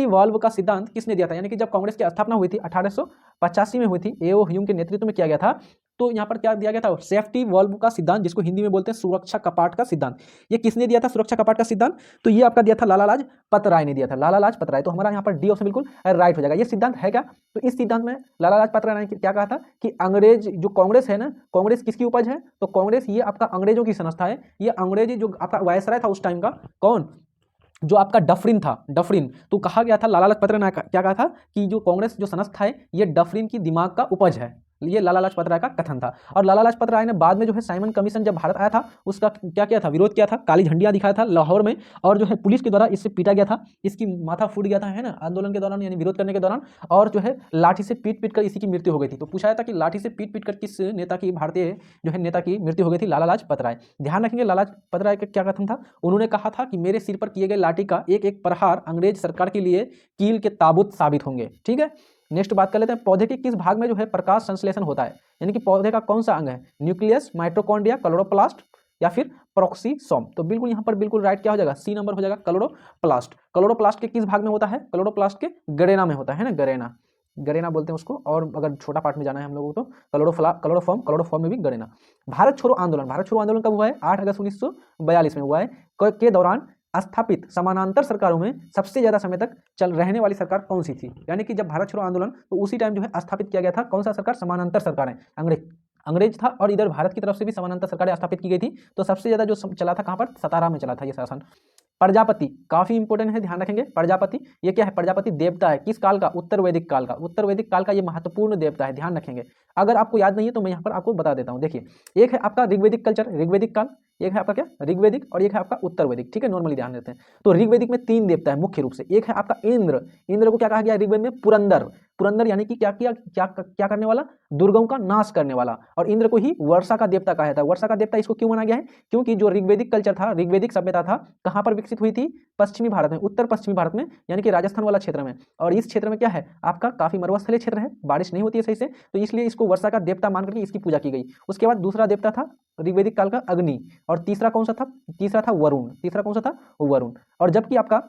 Speaker 1: वॉल्व का सिद्धांत किसने दिया था। यानी कि जब कांग्रेस की स्थापना हुई थी 1885 में हुई थी, एओ ह्यूम के नेतृत्व में किया गया था। तो यहाँ पर क्या दिया गया था, सेफ्टी वॉल्व का सिद्धांत, जिसको हिंदी में बोलते हैं सुरक्षा कपाट का सिद्धांत। ये किसने दिया था सुरक्षा कपाट का सिद्धांत, तो ये आपका दिया था लाला लाजपत राय ने दिया था, लाला लाजपत राय। तो हमारा यहाँ पर डी ऑप्शन बिल्कुल राइट हो जाएगा। ये सिद्धांत है क्या, तो इस सिद्धांत में लाला लाजपत राय ने क्या कहा था कि अंग्रेज जो कांग्रेस है ना, कांग्रेस किसकी उपज है, तो कांग्रेस ये आपका अंग्रेजों की संस्था है। ये अंग्रेजी जो आपका वायसराय था उस टाइम का, कौन, जो आपका डफरिन था, डफरिन। तो कहा गया था, लाला लाजपत राय ने क्या कहा था कि जो कांग्रेस जो संस्था है ये डफरिन की दिमाग का उपज है, ये लाला लाजपत राय का कथन था। और लाला लाजपत राय ने बाद में जो है साइमन कमीशन जब भारत आया था उसका क्या किया था, विरोध किया था, काली झंडियां दिखाया था लाहौर में, और जो है पुलिस के द्वारा इससे पीटा गया था, इसकी माथा फूट गया था, है ना, आंदोलन के दौरान यानी विरोध करने के दौरान, और जो है लाठी से पीट पीट कर इसी की मृत्यु हो गई थी। तो पूछा था कि लाठी से पीट पीट कर किस नेता की, भारतीय जो है नेता की मृत्यु हो गई थी, लाला लाजपत राय। ध्यान रखेंगे लाला लाजपत राय का क्या कथन था, उन्होंने कहा था कि मेरे सिर पर किए गए लाठी का एक एक प्रहार अंग्रेज सरकार के लिए कील के ताबूत साबित होंगे। ठीक है, नेक्स्ट बात कर लेते हैं, पौधे के किस भाग में जो है प्रकाश संश्लेषण होता है, यानी कि पौधे का कौन सा अंग है, न्यूक्लियस, माइटोकॉन्ड्रिया, क्लोरोप्लास्ट या फिर प्रोक्सीसोम। तो बिल्कुल यहाँ पर बिल्कुल राइट क्या हो जाएगा, सी नंबर हो जाएगा, क्लोरोप्लास्ट। क्लोरोप्लास्ट के किस भाग में होता है, क्लोरोप्लास्ट के गरेना में होता है ना, गरेना, गरेना बोलते हैं उसको, और अगर छोटा पार्ट में जाना है हम लोगों को तो क्लोरोफॉर्म में भी गरेना। भारत छोड़ो आंदोलन कब हुआ है, 8 अगस्त 1942 में हुआ है, के दौरान स्थापित समानांतर सरकारों में सबसे ज्यादा समय तक चल रहने वाली सरकार कौन सी थी, यानी कि जब भारत छोड़ो आंदोलन तो उसी टाइम जो है स्थापित किया गया था, कौन सा सरकार, समानांतर सरकार है, अंग्रेज था, और इधर भारत की तरफ से भी समानांतर सरकारें स्थापित की गई थी। तो सबसे ज्यादा जो चला था कहां पर, सतारा में चला था ये शासन। प्रजापति काफी इंपॉर्टेंट है, ध्यान रखेंगे। प्रजापति ये क्या है, प्रजापति देवता है, किस काल का, उत्तर वैदिक काल का, उत्तर वैदिक काल का ये महत्वपूर्ण देवता है, ध्यान रखेंगे। अगर आपको याद नहीं है तो मैं यहाँ पर आपको बता देता हूँ। देखिए, एक है आपका ऋग्वेदिक कल्चर, ऋग्वेदिक काल, एक है आपका क्या, ऋग्वेदिक, और एक है आपका उत्तर वैदिक। ठीक है, नॉर्मली ध्यान देते हैं। तो ऋग्वेदिक में 3 देवता है मुख्य रूप से, एक है आपका इंद्र, इंद्र को क्या कहा गया ऋग्वेद में, पुरंदर, पुरंदर यानी कि क्या किया, क्या करने वाला, दुर्गों का नाश करने वाला। और इंद्र को ही वर्षा का देवता कहा जाता है। वर्षा का देवता इसको क्यों माना गया है, क्योंकि जो ऋग्वेदिक कल्चर था, ऋग्वेदिक सभ्यता था, कहां पर विकसित हुई थी, पश्चिमी भारत में, उत्तर पश्चिमी भारत में, यानी कि राजस्थान वाला क्षेत्र में। और इस क्षेत्र में क्या है आपका, काफी मरुस्थलीय क्षेत्र है, बारिश नहीं होती है सही से, तो इसलिए इसको वर्षा का देवता मान करके इसकी पूजा की गई। उसके बाद दूसरा देवता था ऋग्वेदिक काल का अग्नि, और तीसरा कौन सा था, तीसरा था वरुण, तीसरा कौन सा था, वरुण। और जबकि आपका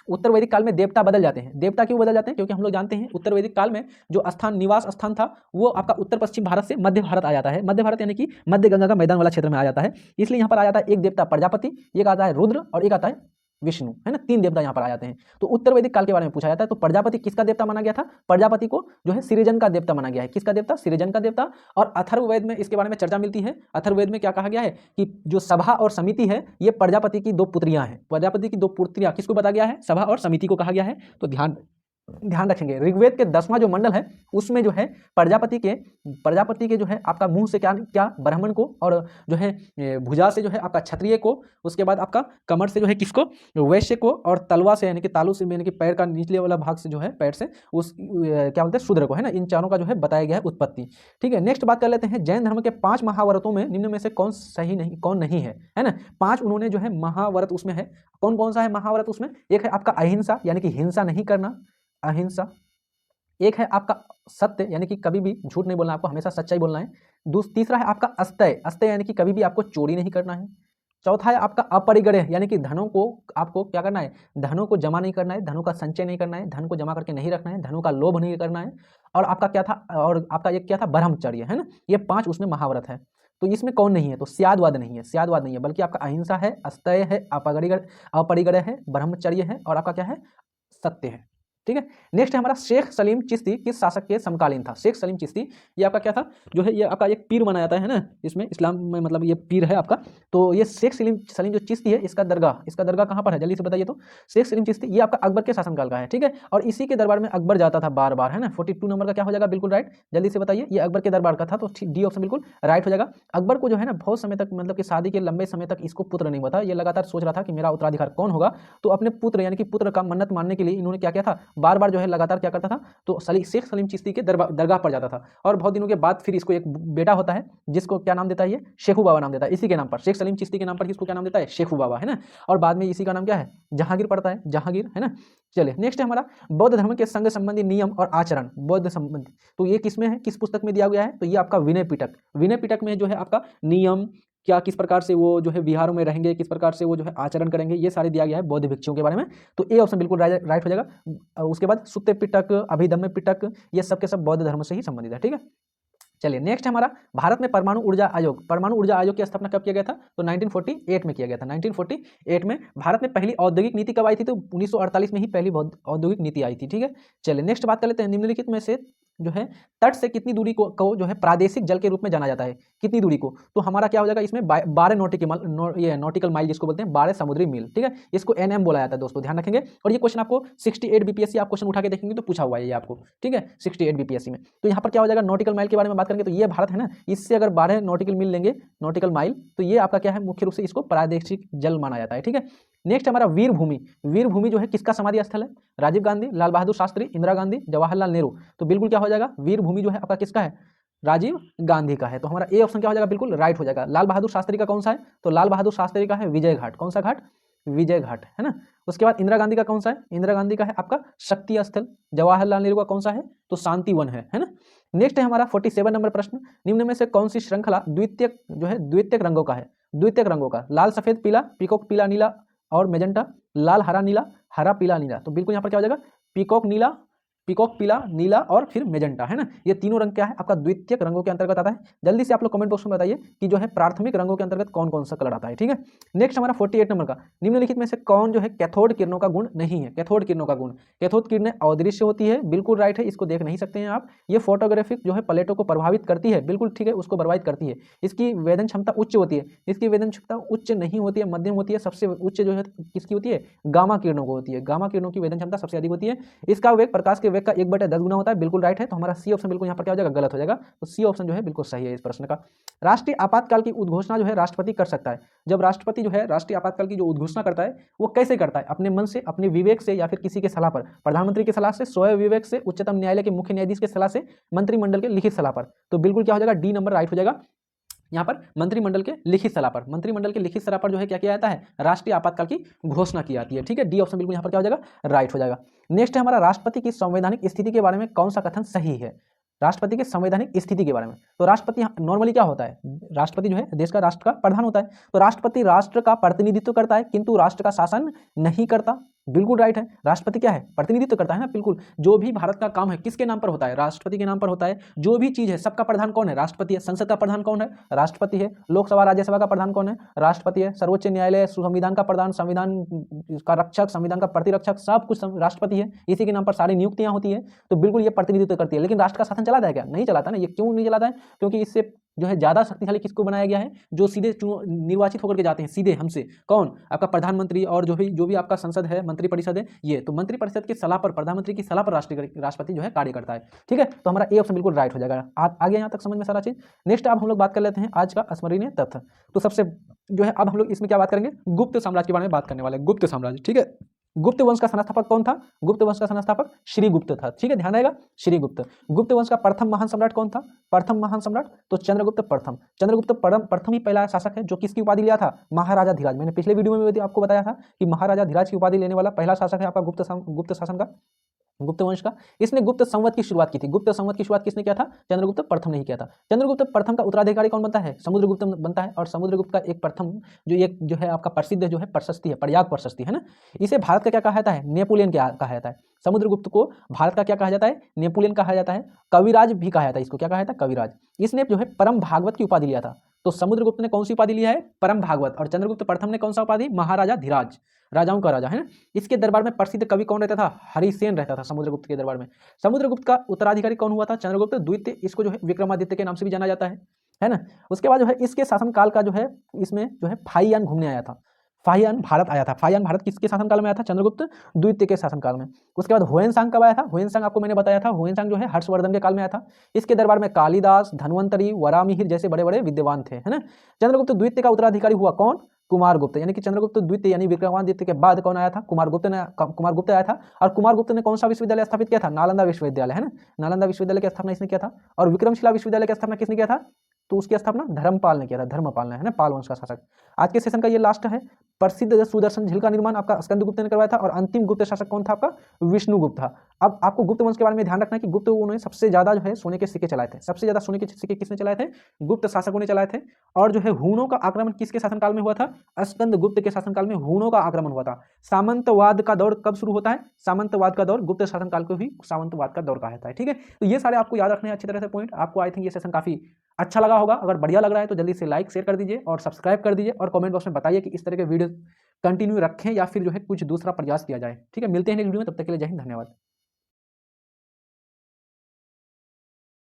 Speaker 1: उत्तर वैदिक काल में देवता बदल जाते हैं। देवता क्यों बदल जाते हैं, क्योंकि हम लोग जानते हैं उत्तर वैदिक काल में जो स्थान, निवास स्थान था, वो आपका उत्तर पश्चिम भारत से मध्य भारत आ जाता है। मध्य भारत यानी कि मध्य गंगा का मैदान वाला क्षेत्र में आ जाता है, इसलिए यहाँ पर आ जाता है एक देवता प्रजापति, एक आता है रुद्र, और एक आता है विष्णु, है ना, 3 देवता यहाँ पर आ जाते हैं। तो उत्तर वैदिक काल के बारे में पूछा जाता है, तो प्रजापति किसका देवता माना गया था, प्रजापति को जो है सृजन का देवता माना गया है। किसका देवता, सृजन का देवता। और अथर्ववेद में इसके बारे में चर्चा मिलती है। अथर्ववेद में क्या कहा गया है कि जो सभा और समिति है, ये प्रजापति की 2 पुत्रियां हैं। प्रजापति की 2 पुत्रियां किसको बताया गया है, सभा और समिति को कहा गया है। तो ध्यान रखेंगे, ऋग्वेद के 10वां जो मंडल है उसमें जो है प्रजापति के जो है आपका मुंह से क्या क्या, ब्राह्मण को, और जो है भुजा से जो है आपका क्षत्रिय को, उसके बाद आपका कमर से जो है किसको, वैश्य को, और तलवा से यानी कि तालू से यानी कि पैर का निचले वाला भाग से जो है पैर से उस क्या बोलते हैं शूद्र को, है ना। इन चारों का जो है बताया गया है उत्पत्ति। ठीक है, नेक्स्ट बात कर लेते हैं, जैन धर्म के 5 महाव्रतों में निम्न में से कौन सही नहीं, कौन नहीं है ना। 5 उन्होंने जो है महाव्रत उसमें है, कौन कौन सा है महाव्रत उसमें, एक है आपका अहिंसा यानी कि हिंसा नहीं करना, अहिंसा। एक है आपका सत्य यानी कि कभी भी झूठ नहीं बोलना, आपको हमेशा सच्चाई बोलना है। तीसरा है आपका अस्तेय, अस्तेय यानी कि कभी भी आपको चोरी नहीं करना है। चौथा है आपका अपरिग्रह यानी कि धनों को आपको क्या करना है, धनों को जमा नहीं करना है, धनों का संचय नहीं करना है, धन को जमा करके नहीं रखना है, धनों का लोभ नहीं करना है। और आपका क्या था, और आपका एक क्या था, ब्रह्मचर्य, है ना। ये 5 उसमें महाव्रत है। तो इसमें कौन नहीं है, तो स्यादवाद नहीं है, स्यादवाद नहीं है, बल्कि आपका अहिंसा है, अस्तेय है, अपरिग्रह है, ब्रह्मचर्य है, और आपका क्या है, सत्य है। ठीक है, नेक्स्ट है हमारा शेख सलीम चिश्ती किस शासक के समकालीन था। शेख सलीम चिश्ती ये आपका क्या था, जो है ये आपका एक पीर माना जाता है ना, इसमें इस्लाम में मतलब ये पीर है आपका। तो ये शेख सलीम जो चिश्ती है, इसका दरगाह कहाँ पर है, जल्दी से बताइए। तो शेख सलीम चिश्ती ये आपका अकबर के शासनकाल का है। ठीक है, और इसी के दरबार में अकबर जाता था बार बार, है ना। 42 नंबर का क्या हो जाएगा, बिल्कुल राइट, जल्दी से बताइए। ये अकबर के दरबार का था, तो डी ऑप्शन बिल्कुल राइट हो जाएगा। अकबर को जो है ना बहुत समय तक, मतलब कि शादी के लंबे समय तक इसको पुत्र नहीं हुआ था। ये लगातार सोच रहा था कि मेरा उत्तराधिकार कौन होगा। तो अपने पुत्र यानी कि पुत्र का मन्नत मानने के लिए इन्होंने क्या किया था, बार बार जो है लगातार क्या करता था, तो शेख सलीम चिश्ती के दरगाह पर जाता था। और बहुत दिनों के बाद फिर इसको एक बेटा होता है जिसको क्या नाम देता है, ये शेखू बाबा नाम देता है, इसी के नाम पर, शेख सलीम चिश्ती के नाम पर इसको क्या नाम देता है, शेखू बाबा, है ना। और बाद में इसी का नाम क्या है, जहांगीर पड़ता है, जहांगीर, है ना। चलिए नेक्स्ट है हमारा बौद्ध धर्म के संघ संबंधी नियम और आचरण, बौद्ध संबंधी। तो ये किसमें है, किस पुस्तक में दिया गया है, तो ये आपका विनय पिटक, विनय पिटक में जो है आपका नियम क्या, किस प्रकार से वो जो है विहारों में रहेंगे, किस प्रकार से वो जो है आचरण करेंगे, ये सारे दिया गया है बौद्ध भिक्षुओं के बारे में। तो ए ऑप्शन बिल्कुल राइट हो जाएगा। उसके बाद सुत्ते पिटक, अभिधम्म पिटक, ये सब के सब बौद्ध धर्म से ही संबंधित है। ठीक है, चलिए नेक्स्ट हमारा भारत में परमाणु ऊर्जा आयोग की स्थापना कब किया गया था, तो 1948 में किया गया था। 1948 में भारत में पहली औद्योगिक नीति कब आई थी, तो 1948 में ही पहली औद्योगिक नीति आई थी। ठीक है, चलिए नेक्स्ट बात कर लेते हैं, निम्नलिखित में से जो है तट से कितनी दूरी को जो है प्रादेशिक जल के रूप में जाना जाता है, कितनी दूरी को, तो हमारा क्या हो जाएगा इसमें 12 नॉटिकल माइल जिसको बोलते हैं 12 समुद्री मील, ठीक है, इसको NM बोला जाता है दोस्तों, ध्यान रखेंगे। और ये क्वेश्चन आपको 68 बीपीएससी आप क्वेश्चन उठा के देखेंगे तो पूछा हुआ है ये आपको, ठीक है, 68 बीपीएससी में। तो यहाँ पर क्या हो जाएगा, नॉटिकल माइल के बारे में बात करेंगे तो ये भारत है ना, इससे अगर 12 नॉटिकल मील लेंगे, नॉटिकल माइल, तो ये आपका क्या है, मुख्य रूप से इसको प्रादेशिक जल माना जाता है, ठीक है। नेक्स्ट हमारा वीरभूमि, वीरभूमि जो है किसका समाधि स्थल है, राजीव गांधी, लाल बहादुर शास्त्री, इंदिरा गांधी, जवाहरलाल नेहरू, तो बिल्कुल क्या हो जाएगा, वीरभूमि जो है आपका किसका है, राजीव गांधी का है। तो हमारा ए ऑप्शन क्या हो जाएगा, बिल्कुल राइट हो जाएगा। लाल बहादुर शास्त्री का कौन सा है, तो लाल बहादुर शास्त्री का है विजय घाट, कौन सा घाट, विजय घाट, है ना। उसके बाद इंदिरा गांधी का कौन सा है, इंदिरा गांधी का है आपका शक्ति स्थल। जवाहरलाल नेहरू का कौन सा है, तो शांति वन है ना। नेक्स्ट है हमारा 47 नंबर प्रश्न, निम्न में से कौन सी श्रृंखला द्वितीयक जो है द्वितीयक रंगों का है, द्वितीयक रंगों का, लाल सफेद पीला, पीकॉक पीला नीला और मेजेंटा, लाल हरा नीला, हरा पीला नीला, तो बिल्कुल यहाँ पर क्या हो जाएगा, पीकॉक नीला, पीकॉक पीला नीला और फिर मेजेंटा, है ना। ये तीनों रंग क्या है आपका द्वितीयक रंगों के अंतर्गत आता है। जल्दी से आप लोग कमेंट बॉक्स में बताइए कि जो है प्राथमिक रंगों के अंतर्गत कौन कौन सा कलर आता है, ठीक है। नेक्स्ट हमारा 48 नंबर का, निम्नलिखित में से कौन जो है कैथोड किरणों का गुण नहीं है, कैथोड किरणों का गुण, कैथोड किरणें अदृश्य होती है, बिल्कुल राइट है, इसको देख नहीं सकते हैं आप। ये फोटोग्राफिक जो है प्लेटों को प्रभावित करती है, बिल्कुल ठीक है, उसको प्रभावित करती है। इसकी वेदन क्षमता उच्च होती है, इसकी वेदन क्षमता उच्च नहीं होती है, मध्यम होती है। सबसे उच्च जो है किसकी होती है, गामा किरणों को होती है, गामा किरणों की वेदन क्षमता सबसे अधिक होती है। इसका वेग प्रकाश के वेग का 1/10 गुना होता है, बिल्कुल राइट है। तो हमारा सी ऑप्शन बिल्कुल यहाँ पर क्या हो जाएगा, गलत हो जाएगा। तो सी ऑप्शन जो है बिल्कुल सही है इस प्रश्न का। राष्ट्रीय आपातकाल की उद्घोषणा जो है राष्ट्रपति कर सकता है। जब राष्ट्रपति जो है राष्ट्रीय आपातकाल की जो उद्घोषणा करता है वो कैसे करता है, अपने मन से, अपने विवेक से, या फिर किसी के सलाह पर, प्रधानमंत्री की सलाह से, स्वयं विवेक से, उच्चतम न्यायालय के मुख्य न्यायाधीश के सलाह से, मंत्रिमंडल के लिखित सलाह पर। तो बिल्कुल क्या हो जाएगा, डी नंबर राइट हो जाएगा। यहाँ पर मंत्रिमंडल के लिखित सलाह पर, मंत्रिमंडल के लिखित सलाह पर जो है क्या किया जाता है, राष्ट्रीय आपातकाल की घोषणा की जाती है, ठीक है। डी ऑप्शन बिल्कुल यहाँ पर क्या हो जाएगा, राइट हो जाएगा। नेक्स्ट है हमारा राष्ट्रपति की संवैधानिक स्थिति के बारे में कौन सा कथन सही है, राष्ट्रपति के संवैधानिक स्थिति के बारे में। तो राष्ट्रपति नॉर्मली क्या होता है, राष्ट्रपति जो है देश का, राष्ट्र का प्रधान होता है। तो राष्ट्रपति राष्ट्र का प्रतिनिधित्व करता है किंतु राष्ट्र का शासन नहीं करता, बिल्कुल राइट है। राष्ट्रपति क्या है, प्रतिनिधित्व करता है ना, बिल्कुल। जो भी भारत का काम है किसके नाम पर होता है, राष्ट्रपति के नाम पर होता है। जो भी चीज है सबका प्रधान कौन है, राष्ट्रपति है। संसद का प्रधान कौन है, राष्ट्रपति है। लोकसभा राज्यसभा का प्रधान कौन है, राष्ट्रपति है। सर्वोच्च न्यायालय, संविधान का प्रधान, संविधान का रक्षक, संविधान का प्रतिरक्षक, सब कुछ राष्ट्रपति है। इसी के नाम पर सारी नियुक्तियां होती है। तो बिल्कुल ये प्रतिनिधित्व करती है। लेकिन राष्ट्र का शासन चलाता है क्या, नहीं चलाता ना। ये क्यों नहीं चलाता है, क्योंकि इससे जो है ज्यादा शक्तिशाली किसको बनाया गया है, जो सीधे निर्वाचित होकर के जाते हैं सीधे हमसे, कौन, आपका प्रधानमंत्री और जो भी आपका संसद है, मंत्रिपरिषद है, ये। तो मंत्रिपरिषद की सलाह पर, प्रधानमंत्री की सलाह पर राष्ट्रपति जो है कार्य करता है, ठीक है। तो हमारा ए ऑप्शन बिल्कुल राइट हो जाएगा। आगे यहाँ तक समझ में सारा चीज। नेक्स्ट अब हम लोग बात कर लेते हैं आज का स्मरणीय तथ्य। तो सबसे जो है अब हम लोग इसमें क्या बात करेंगे, गुप्त साम्राज्य के बारे में बात करने वाले, गुप्त साम्राज्य, ठीक है। गुप्त वंश का संस्थापक कौन था, गुप्त वंश का संस्थापक श्रीगुप्त था, ठीक है, ध्यान रहेगा, श्रीगुप्त। गुप्त वंश का प्रथम महान सम्राट कौन था, प्रथम महान सम्राट, तो चंद्रगुप्त प्रथम। चंद्रगुप्त प्रथम ही पहला शासक है जो किसकी उपाधि लिया था, महाराजा धीराज। मैंने पिछले वीडियो में भी आपको बताया था कि महाराजा धीराज की उपाधि लेने वाला पहला शासक है आपका गुप्त शासन का, गुप्त वंश का। इसने गुप्त संवत की शुरुआत की थी। गुप्त संवत की शुरुआत किसने किया था, चंद्रगुप्त प्रथम ने ही किया था। चंद्रगुप्त प्रथम का उत्तराधिकारी कौन बनता है, समुद्रगुप्त बनता है। और समुद्रगुप्त का एक प्रथम जो है आपका प्रसिद्ध जो है प्रशस्ति है, प्रयाग प्रशस्ति, है ना। इसे भारत का क्या कहा जाता है, नेपोलियन कहा जाता है। समुद्रगुप्त को भारत का क्या कहा जाता है, नेपोलियन कहा जाता है। कविराज भी कहा जाता है इसको, क्या कहा जाता है, कविराज। इसने जो है परम भागवत की उपाधि लिया था। तो समुद्रगुप्त ने कौन सी उपाधि लिया है, परम भागवत। और चंद्रगुप्त प्रथम ने कौन सा उपाधि, महाराजा धीराज, राजाओं का राजा, है ना। इसके दरबार में प्रसिद्ध कवि कौन रहता था, हरिसेन रहता था समुद्रगुप्त के दरबार में। समुद्रगुप्त का उत्तराधिकारी कौन हुआ था, चंद्रगुप्त द्वितीय। इसको जो है विक्रमादित्य के नाम से भी जाना जाता है ना। उसके बाद जो है इसके शासनकाल का जो है इसमें जो है फाहियान घूमने आया था, फाहियान भारत आया था। फाहियान भारत किसके शासनकाल में आया था, चंद्रगुप्त द्वितीय के शासनकाल में। उसके बाद हुएनसांग कब आया था, हुएनसांग आपको मैंने बताया था, हुएनसांग जो है हर्षवर्धन के काल में आया था। इसके दरबार में कालिदास, धन्वंतरी, वरामिहिर जैसे बड़े बड़े विद्वान थे, है ना। चंद्रगुप्त द्वितीय का उत्तराधिकारी हुआ कौन, कुमारगुप्त। यानी कि चंद्रगुप्त द्वितीय यानी विक्रमादित्य के बाद कौन आया था, कुमारगुप्त आया था। और कुमारगुप्त ने कौन सा विश्वविद्यालय स्थापित किया था, नालंदा विश्वविद्यालय, है ना। नालंदा विश्वविद्यालय की स्थापना इसने किया था। और विक्रमशिला विश्वविद्यालय की स्थापना किसने किया था, तो उसकी स्थापना धर्मपाल ने किया था। धर्मपाल ने, है ना, पाल वंश का शासक। आज के सेशन का ये लास्ट है। प्रसिद्ध सुदर्शन झील का निर्माण आपका स्कंदगुप्त ने करवाया था। और अंतिम गुप्त शासक कौन था आपका, विष्णुगुप्त था। अब आपको गुप्त वंश के बारे में ध्यान रखना है कि गुप्त उन्होंने सबसे ज्यादा जो है सोने के सिक्के चलाए थे। सबसे ज्यादा सोने के सिक्के किसने चलाए थे, गुप्त शासकों ने चलाए थे। और जो है हूणों का आक्रमण किसके शासनकाल में हुआ था, स्कंदगुप्त के शासनकाल में हूणों का आक्रमण हुआ था। सामंतवाद का दौर कब शुरू होता है, सामंतवाद का दौर गुप्त शासनकाल को भी सामंतवाद का दौर कहा जाता है, ठीक है। तो ये सारे आपको याद रखने हैं अच्छी तरह से पॉइंट। आपको आई थिंक ये सेशन काफी अच्छा लगा होगा। अगर बढ़िया लग रहा है तो जल्दी से लाइक शेयर कर दीजिए और सब्सक्राइब कर दीजिए। और कमेंट बॉक्स में बताइए कि इस तरह के वीडियो कंटिन्यू रखें या फिर जो है कुछ दूसरा प्रयास किया जाए, ठीक है। मिलते हैं नेक्स्ट वीडियो में, तब तक के लिए जय हिंद, धन्यवाद।